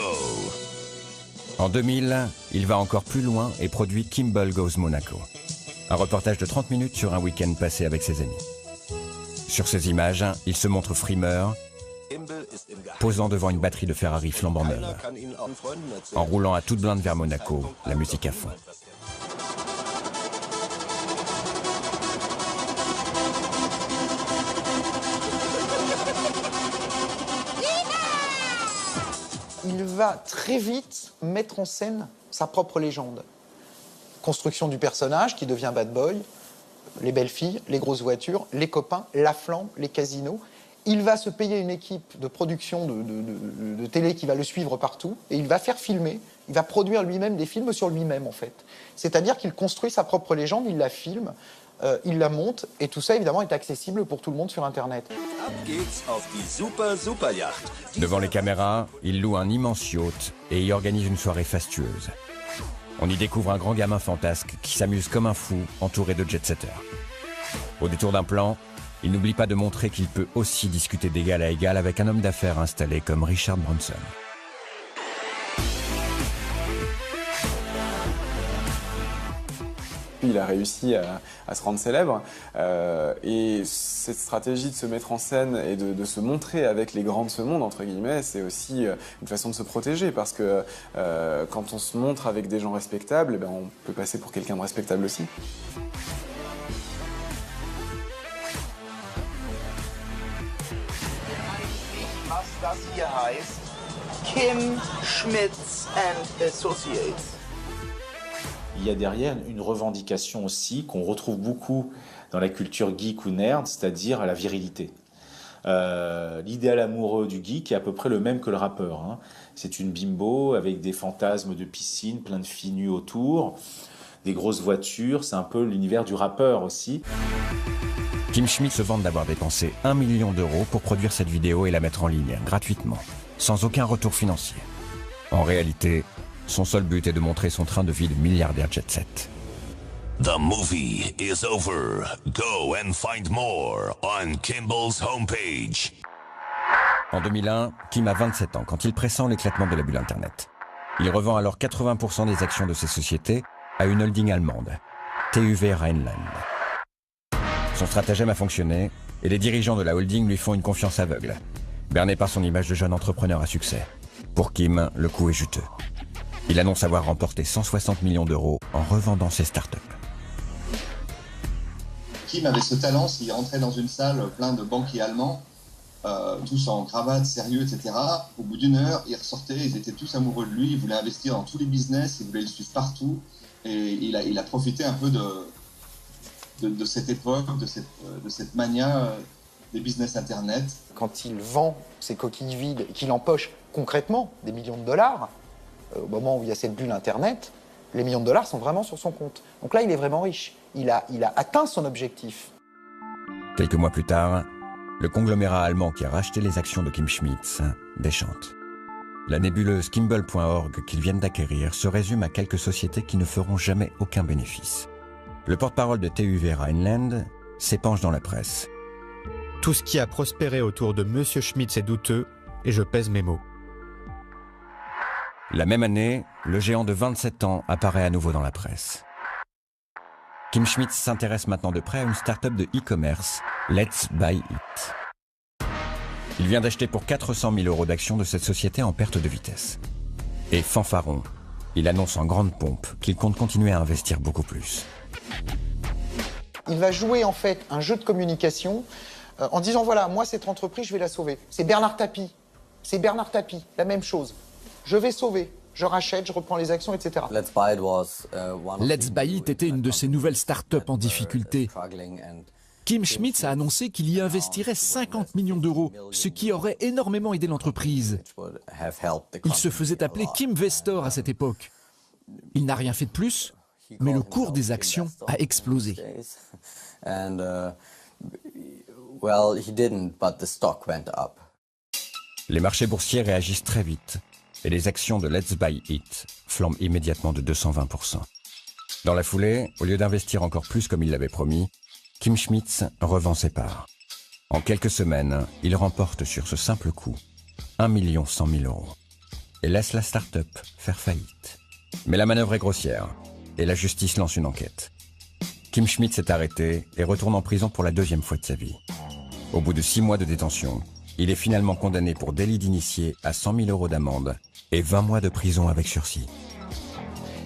[SPEAKER 4] En 2000, il va encore plus loin et produit Kimball Goes Monaco. Un reportage de 30 minutes sur un week-end passé avec ses amis. Sur ces images, il se montre frimeur, posant devant une batterie de Ferrari flambant neuve, en roulant à toute blinde vers Monaco, la musique à fond.
[SPEAKER 6] Il va très vite mettre en scène sa propre légende. Construction du personnage qui devient bad boy, les belles filles, les grosses voitures, les copains, la flamme, les casinos. Il va se payer une équipe de production de télé qui va le suivre partout et il va faire filmer, il va produire lui-même des films sur lui-même en fait. C'est-à-dire qu'il construit sa propre légende, il la filme, il la monte et tout ça évidemment est accessible pour tout le monde sur Internet.
[SPEAKER 4] Devant les caméras, il loue un immense yacht et y organise une soirée fastueuse. On y découvre un grand gamin fantasque qui s'amuse comme un fou entouré de jet-setters. Au détour d'un plan, il n'oublie pas de montrer qu'il peut aussi discuter d'égal à égal avec un homme d'affaires installé comme Richard Branson.
[SPEAKER 14] Il a réussi à se rendre célèbre et cette stratégie de se mettre en scène et de se montrer avec les grands de ce monde, entre guillemets, c'est aussi une façon de se protéger parce que quand on se montre avec des gens respectables, eh ben, on peut passer pour quelqu'un de respectable aussi.
[SPEAKER 15] Das hier heißt Kim Schmitz & Associates.
[SPEAKER 8] Il y a derrière une revendication aussi qu'on retrouve beaucoup dans la culture geek ou nerd, c'est-à-dire la virilité. L'idéal amoureux du geek est à peu près le même que le rappeur. Hein. C'est une bimbo avec des fantasmes de piscine, plein de filles nues autour, des grosses voitures, c'est un peu l'univers du rappeur aussi.
[SPEAKER 4] Kim Schmitz se vante d'avoir dépensé 1 million d'euros pour produire cette vidéo et la mettre en ligne, gratuitement, sans aucun retour financier. En réalité, son seul but est de montrer son train de vie de milliardaire jet-set.
[SPEAKER 3] The movie is over. Go and find more on Kimball's homepage.
[SPEAKER 4] En 2001, Kim a 27 ans quand il pressent l'éclatement de la bulle Internet. Il revend alors 80% des actions de ses sociétés à une holding allemande, TUV Rheinland. Son stratagème a fonctionné et les dirigeants de la holding lui font une confiance aveugle, berné par son image de jeune entrepreneur à succès. Pour Kim, le coup est juteux. Il annonce avoir remporté 160 millions d'euros en revendant ses startups.
[SPEAKER 11] Kim avait ce talent, s'il rentrait dans une salle plein de banquiers allemands, tous en cravate, sérieux, etc. Au bout d'une heure, ils ressortaient, ils étaient tous amoureux de lui, ils voulaient investir dans tous les business, ils voulaient le suivre partout. Et il a profité un peu de cette époque, de cette mania des business Internet.
[SPEAKER 6] Quand il vend ses coquilles vides et qu'il empoche concrètement des millions de dollars, au moment où il y a cette bulle Internet, les millions de dollars sont vraiment sur son compte. Donc là, il est vraiment riche. Il a atteint son objectif.
[SPEAKER 4] Quelques mois plus tard, le conglomérat allemand qui a racheté les actions de Kim Schmitz déchante. La nébuleuse Kimball.org qu'ils viennent d'acquérir se résume à quelques sociétés qui ne feront jamais aucun bénéfice. le porte-parole de TÜV Rheinland s'épanche dans la presse.
[SPEAKER 12] Tout ce qui a prospéré autour de Monsieur Schmitz est douteux, et je pèse mes mots.
[SPEAKER 4] La même année, le géant de 27 ans apparaît à nouveau dans la presse. Kim Schmitz s'intéresse maintenant de près à une start-up de e-commerce, Let's Buy It. Il vient d'acheter pour 400 000 € d'actions de cette société en perte de vitesse. Et fanfaron, il annonce en grande pompe qu'il compte continuer à investir beaucoup plus.
[SPEAKER 6] Il va jouer en fait un jeu de communication en disant voilà, moi cette entreprise, je vais la sauver. C'est Bernard Tapie, la même chose. Je vais sauver, je rachète, je reprends les actions, etc.
[SPEAKER 9] Let's Buy It était une de ces nouvelles start-up en difficulté. Kim Schmitz a annoncé qu'il y investirait 50 millions d'euros, ce qui aurait énormément aidé l'entreprise. Il se faisait appeler Kim Vestor à cette époque. Il n'a rien fait de plus, mais le cours des actions a explosé.
[SPEAKER 4] Les marchés boursiers réagissent très vite et les actions de Let's Buy It flambent immédiatement de 220%. Dans la foulée, au lieu d'investir encore plus comme il l'avait promis, Kim Schmitz revend ses parts. En quelques semaines, il remporte sur ce simple coup 1 100 000 € et laisse la start-up faire faillite. Mais la manœuvre est grossière et la justice lance une enquête. Kim Schmitz est arrêté et retourne en prison pour la 2e fois de sa vie. Au bout de 6 mois de détention, il est finalement condamné pour délit d'initié à 100 000 € d'amende et 20 mois de prison avec sursis.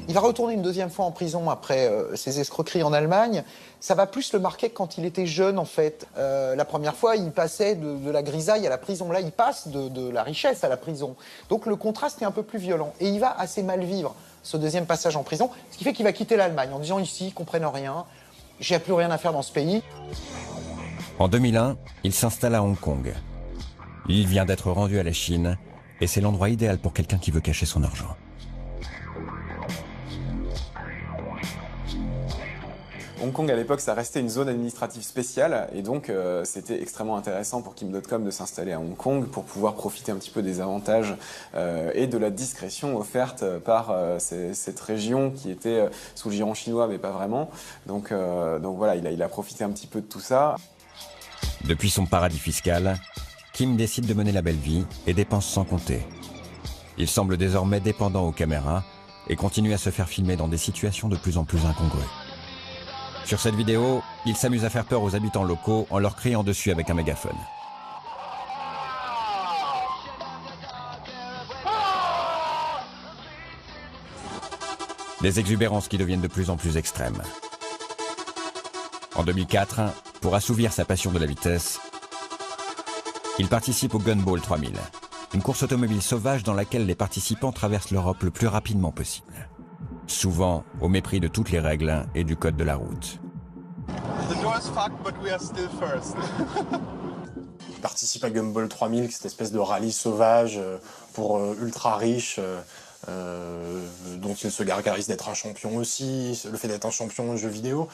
[SPEAKER 6] Il va retourner une 2e fois en prison après ses escroqueries en Allemagne. Ça va plus le marquer quand il était jeune, en fait. La première fois, il passait de la grisaille à la prison. Là, il passe de la richesse à la prison. Donc le contraste est un peu plus violent. Et il va assez mal vivre ce 2e passage en prison, ce qui fait qu'il va quitter l'Allemagne en disant ici, ils comprennent rien, j'ai plus rien à faire dans ce pays.
[SPEAKER 4] En 2001, il s'installe à Hong Kong. L'île vient d'être rendue à la Chine et c'est l'endroit idéal pour quelqu'un qui veut cacher son argent.
[SPEAKER 14] Hong Kong, à l'époque, ça restait une zone administrative spéciale et donc c'était extrêmement intéressant pour Kim.com de s'installer à Hong Kong pour pouvoir profiter un petit peu des avantages et de la discrétion offerte par cette région qui était sous le giron chinois mais pas vraiment. Donc voilà, il a profité un petit peu de tout ça.
[SPEAKER 4] Depuis son paradis fiscal, Kim décide de mener la belle vie et dépense sans compter. Il semble désormais dépendant aux caméras et continue à se faire filmer dans des situations de plus en plus incongrues. Sur cette vidéo, il s'amuse à faire peur aux habitants locaux en leur criant dessus avec un mégaphone. Des exubérances qui deviennent de plus en plus extrêmes. En 2004, pour assouvir sa passion de la vitesse, il participe au Gumball 3000, une course automobile sauvage dans laquelle les participants traversent l'Europe le plus rapidement possible. Souvent au mépris de toutes les règles et du code de la route.
[SPEAKER 5] Il participe à Gumball 3000, cette espèce de rallye sauvage pour ultra riches, dont il se gargarise d'être un champion aussi, le fait d'être un champion de jeux vidéo.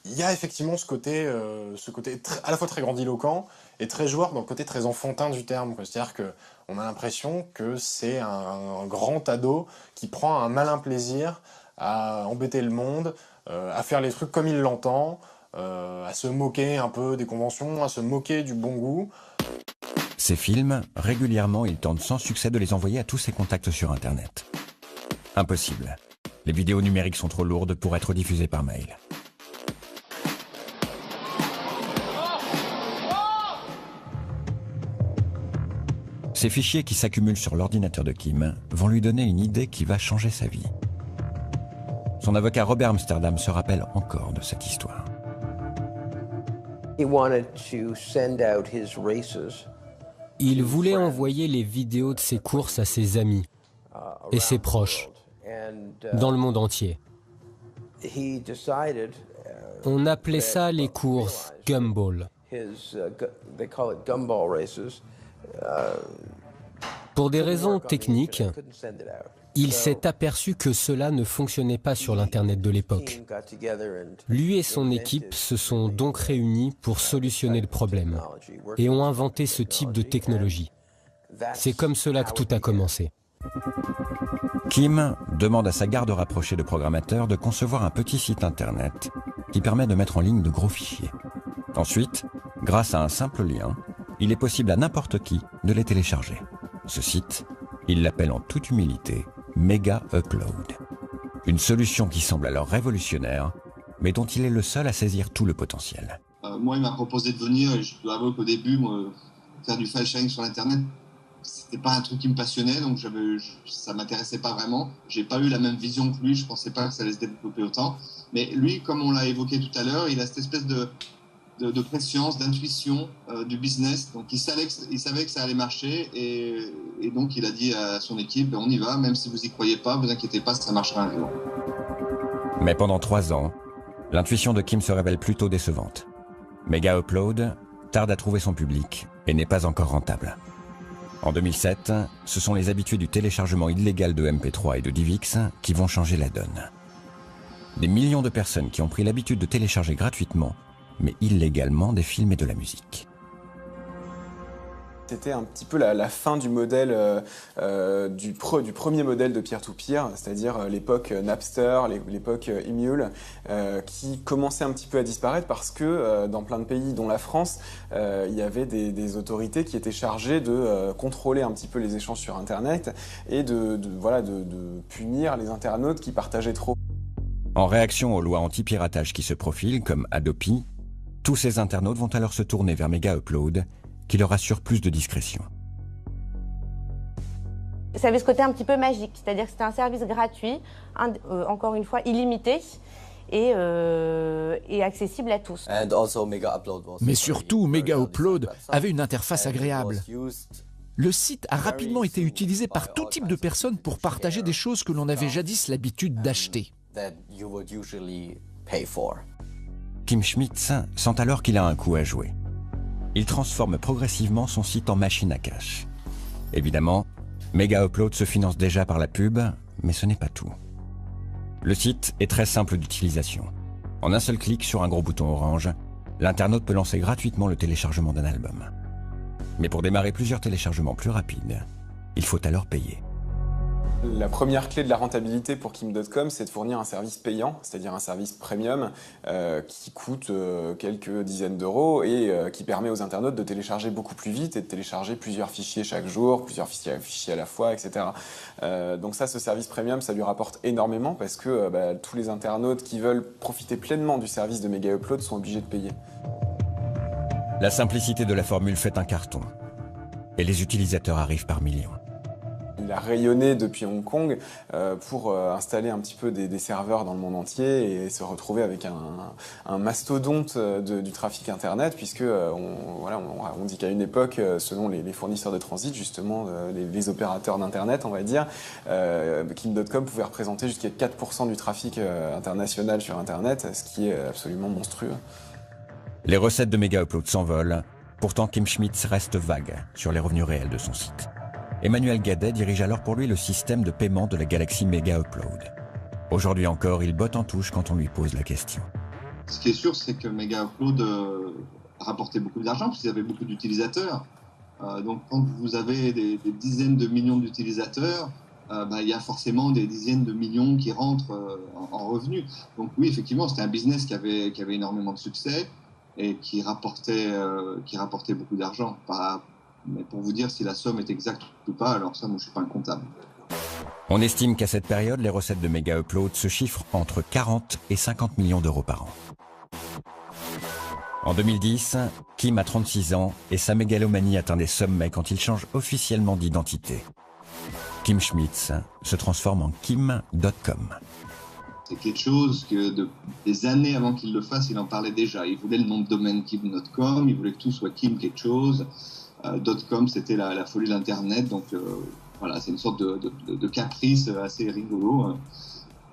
[SPEAKER 5] Il y a effectivement ce côté à la fois très grandiloquent et très joueur dans le côté très enfantin du terme. C'est-à-dire qu'on a l'impression que c'est un grand ado qui prend un malin plaisir à embêter le monde, à faire les trucs comme il l'entend, à se moquer un peu des conventions, à se moquer du bon goût.
[SPEAKER 4] Ces films, régulièrement, il tente sans succès de les envoyer à tous ses contacts sur Internet. Impossible. Les vidéos numériques sont trop lourdes pour être diffusées par mail. Ces fichiers qui s'accumulent sur l'ordinateur de Kim vont lui donner une idée qui va changer sa vie. Son avocat Robert Amsterdam se rappelle encore de cette histoire.
[SPEAKER 16] Il voulait envoyer les vidéos de ses courses à ses amis et ses proches dans le monde entier. On appelait ça les courses Gumball. Pour des raisons techniques, il s'est aperçu que cela ne fonctionnait pas sur l'Internet de l'époque. Lui et son équipe se sont donc réunis pour solutionner le problème et ont inventé ce type de technologie. C'est comme cela que tout a commencé.
[SPEAKER 4] Kim demande à sa garde rapprochée de programmateurs de concevoir un petit site internet qui permet de mettre en ligne de gros fichiers. Ensuite, grâce à un simple lien, il est possible à n'importe qui de les télécharger. Ce site, il l'appelle en toute humilité Mega Upload. Une solution qui semble alors révolutionnaire, mais dont il est le seul à saisir tout le potentiel.
[SPEAKER 11] Moi, il m'a proposé de venir, et je dois avouer qu'au début, faire du file sharing sur Internet, c'était pas un truc qui me passionnait, donc ça m'intéressait pas vraiment. J'ai pas eu la même vision que lui, je pensais pas que ça allait se développer autant. Mais lui, comme on l'a évoqué tout à l'heure, il a cette espèce de préscience, d'intuition du business. Donc il savait que ça allait marcher, et donc il a dit à son équipe, on y va, même si vous y croyez pas, vous inquiétez pas, ça marchera un jour.
[SPEAKER 4] Mais pendant 3 ans, l'intuition de Kim se révèle plutôt décevante. Mega Upload tarde à trouver son public et n'est pas encore rentable. En 2007, ce sont les habitués du téléchargement illégal de MP3 et de DivX qui vont changer la donne. Des millions de personnes qui ont pris l'habitude de télécharger gratuitement, mais illégalement, des films et de la musique.
[SPEAKER 14] C'était un petit peu la fin du modèle, du premier modèle de peer-to-peer, c'est-à-dire l'époque Napster, l'époque Emule, qui commençait un petit peu à disparaître parce que dans plein de pays, dont la France, il y avait des autorités qui étaient chargées de contrôler un petit peu les échanges sur Internet et de punir les internautes qui partageaient trop.
[SPEAKER 4] En réaction aux lois anti-piratage qui se profilent, comme Adopi, tous ces internautes vont alors se tourner vers Mega Upload, qui leur assure plus de discrétion.
[SPEAKER 17] Ça avait ce côté un petit peu magique, c'est-à-dire que c'était un service gratuit, encore une fois illimité et accessible à tous.
[SPEAKER 9] Mais surtout, Mega Upload avait une interface agréable. Le site a rapidement été utilisé par tout type de personnes pour partager des choses que l'on avait jadis l'habitude d'acheter.
[SPEAKER 4] Kim Schmitz sent alors qu'il a un coup à jouer. Il transforme progressivement son site en machine à cash. Évidemment, Mega Upload se finance déjà par la pub, mais ce n'est pas tout. Le site est très simple d'utilisation. En un seul clic sur un gros bouton orange, l'internaute peut lancer gratuitement le téléchargement d'un album. Mais pour démarrer plusieurs téléchargements plus rapides, il faut alors payer.
[SPEAKER 14] La première clé de la rentabilité pour Kim.com, c'est de fournir un service payant, c'est-à-dire un service premium qui coûte quelques dizaines d'euros et qui permet aux internautes de télécharger beaucoup plus vite et de télécharger plusieurs fichiers chaque jour, plusieurs fichiers à la fois, etc. Donc ça, ce service premium, ça lui rapporte énormément parce que tous les internautes qui veulent profiter pleinement du service de Mega Upload sont obligés de payer.
[SPEAKER 4] La simplicité de la formule fait un carton et les utilisateurs arrivent par millions.
[SPEAKER 14] Il a rayonné depuis Hong Kong pour installer un petit peu des serveurs dans le monde entier et se retrouver avec un mastodonte du trafic Internet, puisque on dit qu'à une époque, selon les fournisseurs de transit, justement, les opérateurs d'Internet, on va dire, Kim.com pouvait représenter jusqu'à 4% du trafic international sur Internet, ce qui est absolument monstrueux.
[SPEAKER 4] Les recettes de Mega Upload s'envolent, pourtant Kim Schmitz reste vague sur les revenus réels de son site. Emmanuel Gadet dirige alors pour lui le système de paiement de la galaxie Mega Upload. Aujourd'hui encore, il botte en touche quand on lui pose la question.
[SPEAKER 11] Ce qui est sûr, c'est que Mega Upload rapportait beaucoup d'argent, parce qu'ils avaient beaucoup d'utilisateurs. Donc quand vous avez des dizaines de millions d'utilisateurs, il y a forcément des dizaines de millions qui rentrent en revenus. Donc oui, effectivement, c'était un business qui avait énormément de succès et qui rapportait beaucoup d'argent. Mais pour vous dire si la somme est exacte ou pas, alors ça, moi, je ne suis pas un comptable.
[SPEAKER 4] On estime qu'à cette période, les recettes de Mega Upload se chiffrent entre 40 et 50 millions d'euros par an. En 2010, Kim a 36 ans et sa mégalomanie atteint des sommets quand il change officiellement d'identité. Kim Schmitz se transforme en Kim.com.
[SPEAKER 11] C'est quelque chose que des années avant qu'il le fasse, il en parlait déjà. Il voulait le nom de domaine Kim.com, il voulait que tout soit Kim quelque chose. .com, c'était la folie de l'Internet, donc voilà, c'est une sorte de caprice assez rigolo.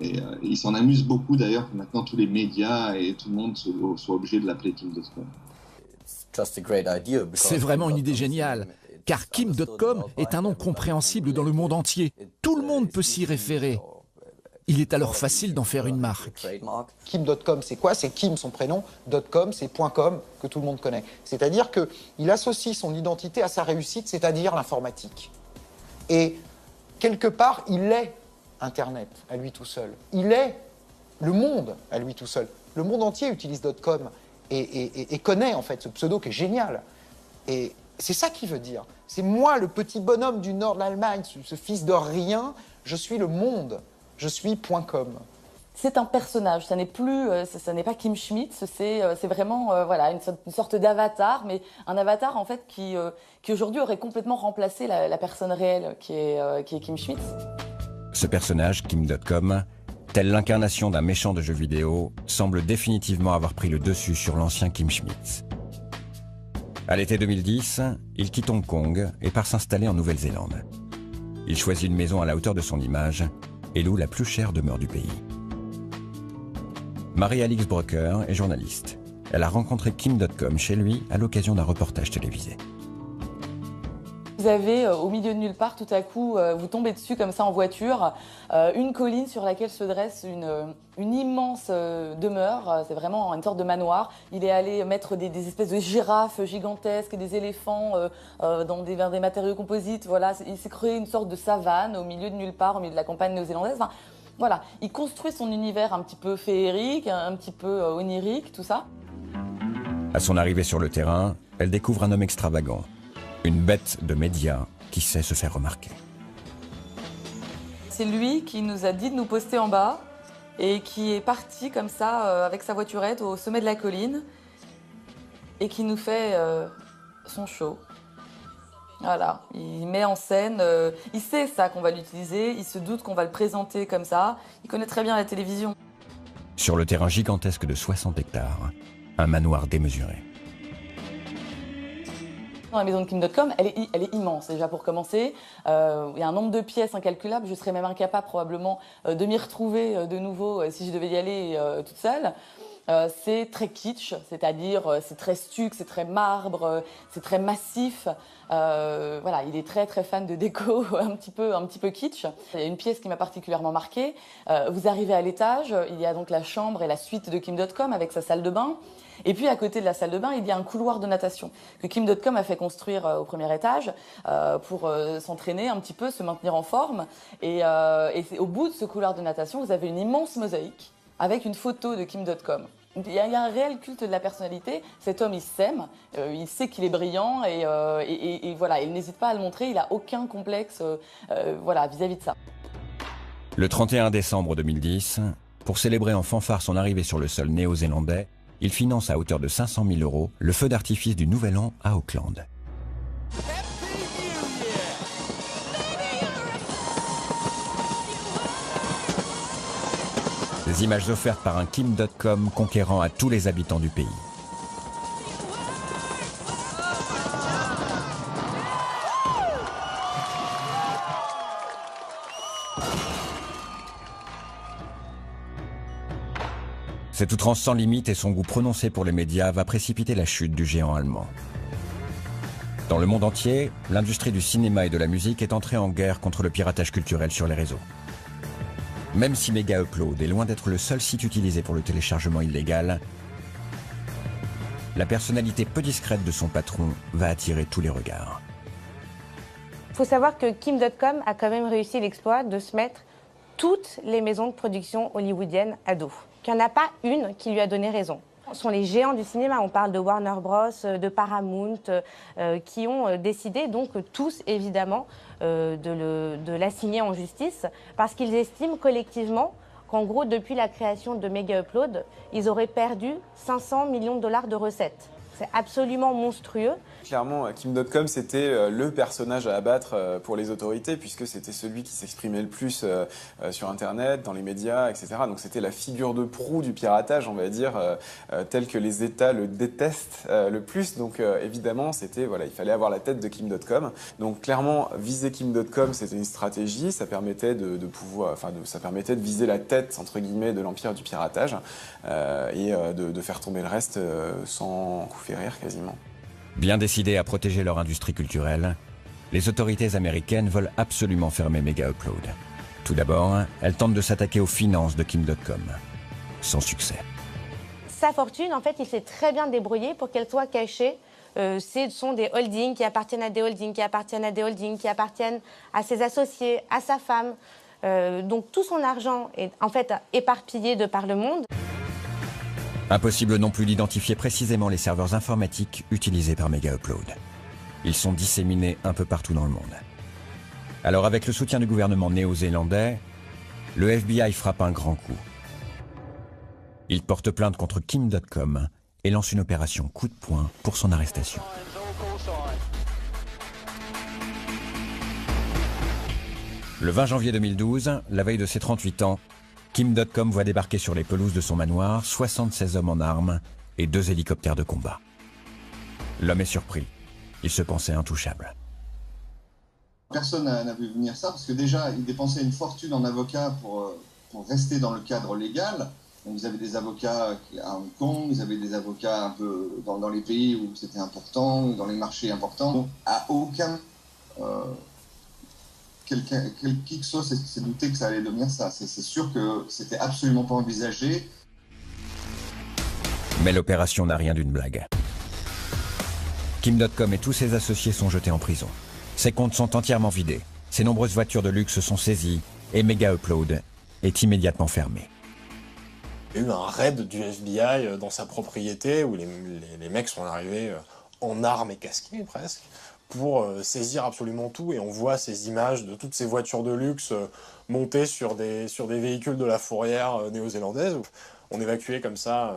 [SPEAKER 11] Et il s'en amuse beaucoup d'ailleurs que maintenant tous les médias et tout le monde soient obligés de l'appeler Kim.com.
[SPEAKER 9] C'est vraiment une idée géniale, car Kim.com est un nom compréhensible dans le monde entier. Tout le monde peut s'y référer. Il est alors facile d'en faire une marque.
[SPEAKER 6] Kim.com, c'est quoi? C'est Kim, son prénom. .com, c'est .com, que tout le monde connaît. C'est-à-dire qu'il associe son identité à sa réussite, c'est-à-dire l'informatique. Et quelque part, il est Internet à lui tout seul. Il est le monde à lui tout seul. Le monde entier utilise .com et connaît en fait ce pseudo qui est génial. Et c'est ça qu'il veut dire. C'est moi, le petit bonhomme du nord de l'Allemagne, ce fils de rien, je suis le monde, je suis .com.
[SPEAKER 18] C'est un personnage, ça n'est pas Kim Schmidt, c'est vraiment voilà, une sorte d'avatar, mais un avatar en fait qui aujourd'hui aurait complètement remplacé la personne réelle qui est Kim Schmidt.
[SPEAKER 4] Ce personnage, Kim.com, tel l'incarnation d'un méchant de jeux vidéo, semble définitivement avoir pris le dessus sur l'ancien Kim Schmidt. À l'été 2010, il quitte Hong Kong et part s'installer en Nouvelle-Zélande. Il choisit une maison à la hauteur de son image et loue la plus chère demeure du pays. Marie-Alix Brucker est journaliste. Elle a rencontré Kim.com chez lui à l'occasion d'un reportage télévisé.
[SPEAKER 18] Vous avez au milieu de nulle part, tout à coup, vous tombez dessus comme ça en voiture, une colline sur laquelle se dresse une immense demeure, c'est vraiment une sorte de manoir. Il est allé mettre des espèces de girafes gigantesques et des éléphants vers des matériaux composites. Voilà, il s'est créé une sorte de savane au milieu de nulle part, au milieu de la campagne néo-zélandaise. Enfin, voilà, il construit son univers un petit peu féerique, un petit peu onirique, tout ça.
[SPEAKER 4] À son arrivée sur le terrain, elle découvre un homme extravagant. Une bête de médias qui sait se faire remarquer.
[SPEAKER 18] C'est lui qui nous a dit de nous poster en bas et qui est parti comme ça avec sa voiturette au sommet de la colline et qui nous fait son show. Voilà, il met en scène, il sait ça qu'on va l'utiliser, il se doute qu'on va le présenter comme ça, il connaît très bien la télévision.
[SPEAKER 4] Sur le terrain gigantesque de 60 hectares, un manoir démesuré.
[SPEAKER 18] La maison de Kim.com, elle est immense déjà pour commencer. Il y a un nombre de pièces incalculable. Je serais même incapable probablement de m'y retrouver de nouveau si je devais y aller toute seule. C'est très kitsch, c'est-à-dire c'est très stuc, c'est très marbre, c'est très massif. Voilà, il est très très fan de déco un petit peu kitsch. Il y a une pièce qui m'a particulièrement marquée. Vous arrivez à l'étage, il y a donc la chambre et la suite de Kim.com avec sa salle de bain. Et puis à côté de la salle de bain, il y a un couloir de natation que Kim.com a fait construire au premier étage pour s'entraîner un petit peu, se maintenir en forme. Et au bout de ce couloir de natation, vous avez une immense mosaïque avec une photo de Kim.com. Il y a un réel culte de la personnalité. Cet homme, il s'aime, il sait qu'il est brillant et voilà, il n'hésite pas à le montrer. Il n'a aucun complexe voilà, vis-à-vis de ça.
[SPEAKER 4] Le 31 décembre 2010, pour célébrer en fanfare son arrivée sur le sol néo-zélandais, il finance à hauteur de 500 000 € le feu d'artifice du Nouvel An à Auckland. Des images offertes par un Kim.com conquérant à tous les habitants du pays. Cette outrance sans limite et son goût prononcé pour les médias va précipiter la chute du géant allemand. Dans le monde entier, l'industrie du cinéma et de la musique est entrée en guerre contre le piratage culturel sur les réseaux. Même si Mega Upload est loin d'être le seul site utilisé pour le téléchargement illégal, la personnalité peu discrète de son patron va attirer tous les regards.
[SPEAKER 17] Il faut savoir que Kim.com a quand même réussi l'exploit de se mettre toutes les maisons de production hollywoodiennes à dos. Qu'il n'y en a pas une qui lui a donné raison. Ce sont les géants du cinéma, on parle de Warner Bros, de Paramount, qui ont décidé donc tous évidemment de l'assigner en justice parce qu'ils estiment collectivement qu'en gros depuis la création de Mega Upload, ils auraient perdu 500 millions de dollars de recettes. C'est absolument monstrueux.
[SPEAKER 14] Clairement, Kim.com, c'était le personnage à abattre pour les autorités, puisque c'était celui qui s'exprimait le plus sur Internet, dans les médias, etc. Donc c'était la figure de proue du piratage, on va dire, tel que les États le détestent le plus. Donc évidemment, voilà, il fallait avoir la tête de Kim.com. Donc clairement, viser Kim.com, c'était une stratégie. Ça permettait ça permettait de viser la tête, entre guillemets, de l'empire du piratage et de faire tomber le reste sans coup férir quasiment.
[SPEAKER 4] Bien décidées à protéger leur industrie culturelle, les autorités américaines veulent absolument fermer Mega Upload. Tout d'abord, elles tentent de s'attaquer aux finances de Kim.com. Sans succès.
[SPEAKER 17] Sa fortune, en fait, il s'est très bien débrouillé pour qu'elle soit cachée. Ce sont des holdings qui appartiennent à des holdings, qui appartiennent à des holdings, qui appartiennent à ses associés, à sa femme. Donc tout son argent est en fait éparpillé de par le monde.
[SPEAKER 4] Impossible non plus d'identifier précisément les serveurs informatiques utilisés par Mega Upload. Ils sont disséminés un peu partout dans le monde. Alors avec le soutien du gouvernement néo-zélandais, le FBI frappe un grand coup. Il porte plainte contre Kim.com et lance une opération coup de poing pour son arrestation. Le 20 janvier 2012, la veille de ses 38 ans, Kim.com voit débarquer sur les pelouses de son manoir 76 hommes en armes et 2 hélicoptères de combat. L'homme est surpris. Il se pensait intouchable.
[SPEAKER 11] Personne n'a vu venir ça, parce que déjà, ils dépensaient une fortune en avocats pour rester dans le cadre légal. Donc, ils avaient des avocats à Hong Kong, ils avaient des avocats un peu dans les pays où c'était important, dans les marchés importants. Donc, à aucun... qui que ce soit s'est douté que ça allait devenir ça. C'est sûr que c'était absolument pas envisagé.
[SPEAKER 4] Mais l'opération n'a rien d'une blague. Kim.com et tous ses associés sont jetés en prison. Ses comptes sont entièrement vidés. Ses nombreuses voitures de luxe sont saisies et Mega Upload est immédiatement fermé.
[SPEAKER 5] Il y a eu un raid du FBI dans sa propriété où les mecs sont arrivés en armes et casqués presque, pour saisir absolument tout, et on voit ces images de toutes ces voitures de luxe montées sur des véhicules de la fourrière néo-zélandaise. On évacuait comme ça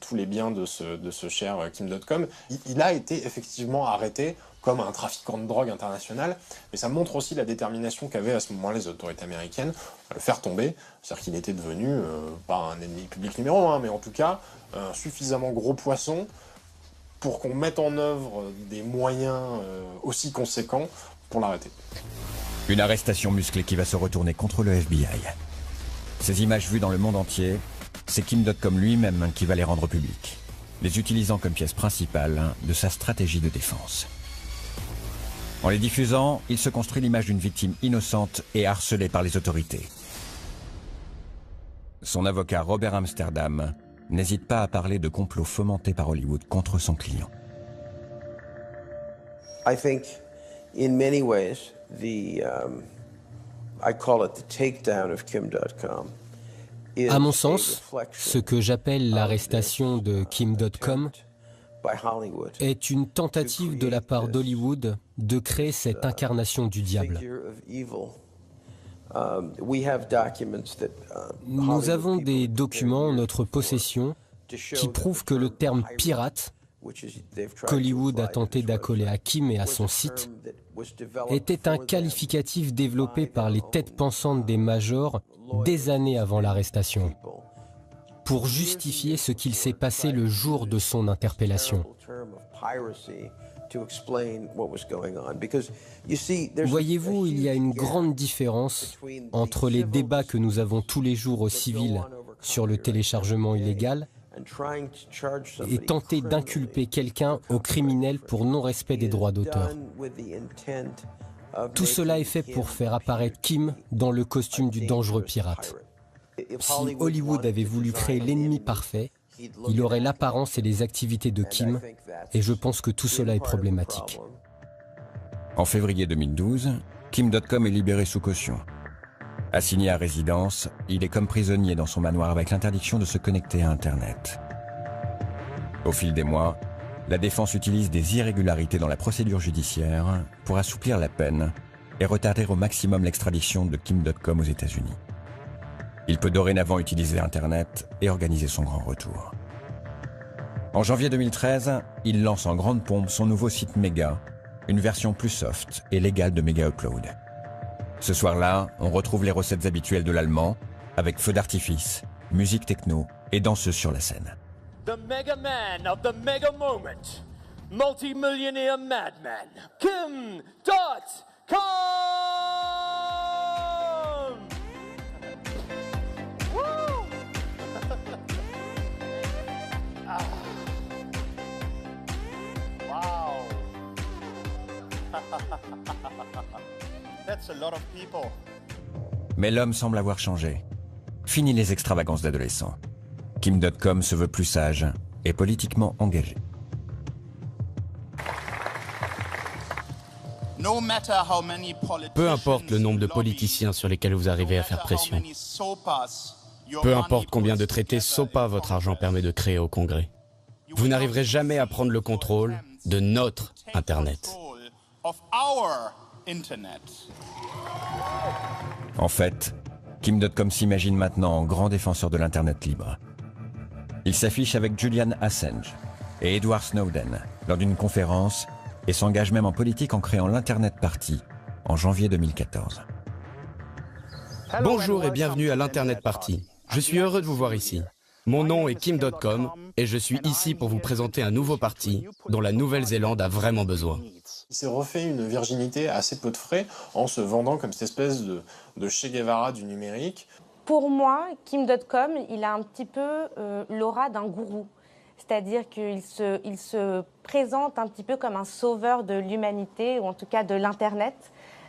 [SPEAKER 5] tous les biens de ce cher Kim.com. Il a été effectivement arrêté comme un trafiquant de drogue international, mais ça montre aussi la détermination qu'avaient à ce moment-là les autorités américaines à le faire tomber. C'est-à-dire qu'il était devenu, pas un ennemi public numéro 1, mais en tout cas un suffisamment gros poisson pour qu'on mette en œuvre des moyens aussi conséquents pour l'arrêter.
[SPEAKER 4] Une arrestation musclée qui va se retourner contre le FBI. Ces images vues dans le monde entier, c'est Kim.com lui-même qui va les rendre publiques, les utilisant comme pièce principale de sa stratégie de défense. En les diffusant, il se construit l'image d'une victime innocente et harcelée par les autorités. Son avocat Robert Amsterdam n'hésite pas à parler de complots fomentés par Hollywood contre son client.
[SPEAKER 19] I think, in many ways, I call it the takedown of Kim.com.
[SPEAKER 16] À mon sens, ce que j'appelle l'arrestation de Kim.com est une tentative de la part d'Hollywood de créer cette incarnation du diable. Nous avons des documents en notre possession qui prouvent que le terme « pirate » qu'Hollywood a tenté d'accoler à Kim et à son site était un qualificatif développé par les têtes pensantes des majors des années avant l'arrestation, pour justifier ce qu'il s'est passé le jour de son interpellation. Voyez-vous, il y a une grande différence entre les débats que nous avons tous les jours aux civils sur le téléchargement illégal et tenter d'inculper quelqu'un au criminel pour non-respect des droits d'auteur. Tout cela est fait pour faire apparaître Kim dans le costume du dangereux pirate. Si Hollywood avait voulu créer l'ennemi parfait, il aurait l'apparence et les activités de Kim, et je pense que tout cela est problématique.
[SPEAKER 4] En février 2012, Kim.com est libéré sous caution. Assigné à résidence, il est comme prisonnier dans son manoir avec l'interdiction de se connecter à Internet. Au fil des mois, la défense utilise des irrégularités dans la procédure judiciaire pour assouplir la peine et retarder au maximum l'extradition de Kim.com aux États-Unis. Il peut dorénavant utiliser Internet et organiser son grand retour. En janvier 2013, il lance en grande pompe son nouveau site Mega, une version plus soft et légale de Mega Upload. Ce soir-là, on retrouve les recettes habituelles de l'allemand, avec feux d'artifice, musique techno et danseuse sur la scène.
[SPEAKER 2] The mega man of the mega moment, multi-millionaire madman, Kim.com! Woo! Wow! That's a lot of people.
[SPEAKER 4] Mais l'homme semble avoir changé. Fini les extravagances d'adolescents. Kim.com se veut plus sage et politiquement engagé.
[SPEAKER 13] Peu importe le nombre de politiciens sur lesquels vous arrivez à faire pression. Peu importe combien de traités SOPA votre argent permet de créer au Congrès. Vous n'arriverez jamais à prendre le contrôle de notre Internet.
[SPEAKER 4] En fait, Kim.com s'imagine maintenant en grand défenseur de l'Internet libre. Il s'affiche avec Julian Assange et Edward Snowden lors d'une conférence et s'engage même en politique en créant l'Internet Party en janvier 2014.
[SPEAKER 13] Bonjour et bienvenue à l'Internet Party. Je suis heureux de vous voir ici. Mon nom est Kim.com et je suis ici pour vous présenter un nouveau parti dont la Nouvelle-Zélande a vraiment besoin.
[SPEAKER 5] Il s'est refait une virginité à assez peu de frais en se vendant comme cette espèce de Che Guevara du numérique.
[SPEAKER 17] Pour moi, Kim.com, il a un petit peu l'aura d'un gourou. C'est-à-dire qu'il se présente un petit peu comme un sauveur de l'humanité, ou en tout cas de l'Internet,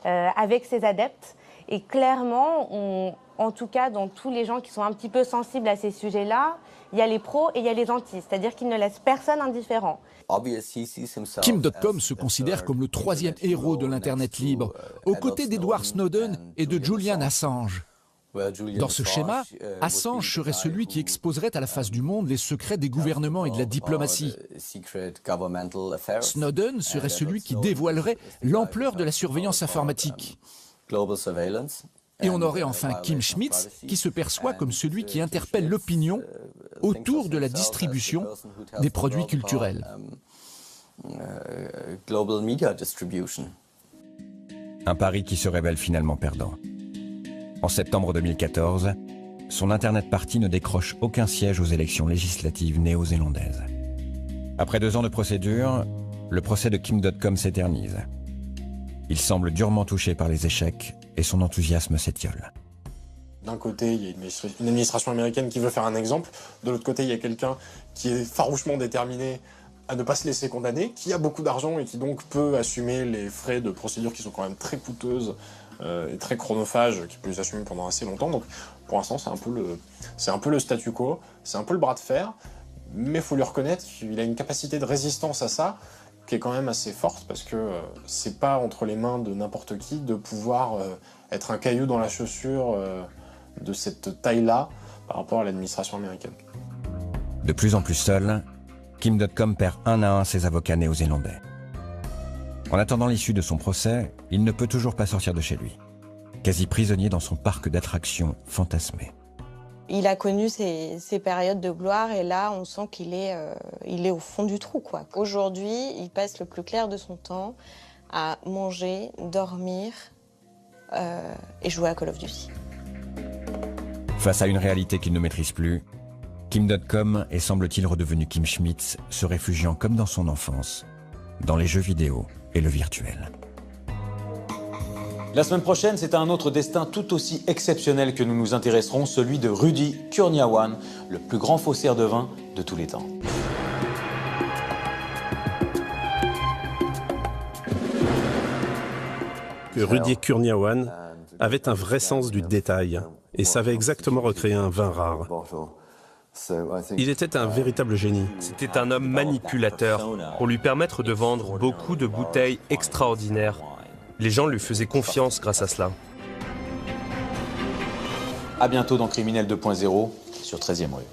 [SPEAKER 17] avec ses adeptes. Et clairement, en tout cas, dans tous les gens qui sont un petit peu sensibles à ces sujets-là, il y a les pros et il y a les antis. C'est-à-dire qu'il ne laisse personne indifférent.
[SPEAKER 9] Kim.com se considère comme le troisième héros de l'Internet libre, aux côtés d'Edward Snowden et de Julian Assange. Dans ce schéma, Assange serait celui qui exposerait à la face du monde les secrets des gouvernements et de la diplomatie. Snowden serait celui qui dévoilerait l'ampleur de la surveillance informatique. Et on aurait enfin Kim Schmitz, qui se perçoit comme celui qui interpelle l'opinion autour de la distribution des produits culturels.
[SPEAKER 4] Un pari qui se révèle finalement perdant. En septembre 2014, son Internet Party ne décroche aucun siège aux élections législatives néo-zélandaises. Après 2 ans de procédure, le procès de Kim.com s'éternise. Il semble durement touché par les échecs et son enthousiasme s'étiole.
[SPEAKER 5] D'un côté, il y a une administration américaine qui veut faire un exemple. De l'autre côté, il y a quelqu'un qui est farouchement déterminé à ne pas se laisser condamner, qui a beaucoup d'argent et qui donc peut assumer les frais de procédure qui sont quand même très coûteuses et très chronophages, qui peut les assumer pendant assez longtemps. Donc pour l'instant, c'est un peu le statu quo, c'est un peu le bras de fer, mais il faut lui reconnaître qu'il a une capacité de résistance à ça qui est quand même assez forte, parce que c'est pas entre les mains de n'importe qui de pouvoir être un caillou dans la chaussure de cette taille-là par rapport à l'administration américaine.
[SPEAKER 4] De plus en plus seul, Kim.com perd 1 à 1 ses avocats néo-zélandais. En attendant l'issue de son procès, il ne peut toujours pas sortir de chez lui, quasi prisonnier dans son parc d'attractions fantasmé.
[SPEAKER 20] Il a connu ses périodes de gloire et là, on sent qu'il est au fond du trou, quoi. Aujourd'hui, il passe le plus clair de son temps à manger, dormir et jouer à Call of Duty.
[SPEAKER 4] Face à une réalité qu'il ne maîtrise plus, Kim.com est semble-t-il redevenu Kim Schmitz, se réfugiant comme dans son enfance, dans les jeux vidéo et le virtuel.
[SPEAKER 1] La semaine prochaine, c'est à un autre destin tout aussi exceptionnel que nous nous intéresserons, celui de Rudy Kurniawan, le plus grand faussaire de vin de tous les temps.
[SPEAKER 21] Rudy Kurniawan avait un vrai sens du détail et savait exactement recréer un vin rare. Il était un véritable génie.
[SPEAKER 22] C'était un homme manipulateur pour lui permettre de vendre beaucoup de bouteilles extraordinaires. Les gens lui faisaient confiance grâce à cela.
[SPEAKER 1] A bientôt dans Criminel 2.0 sur 13e rue.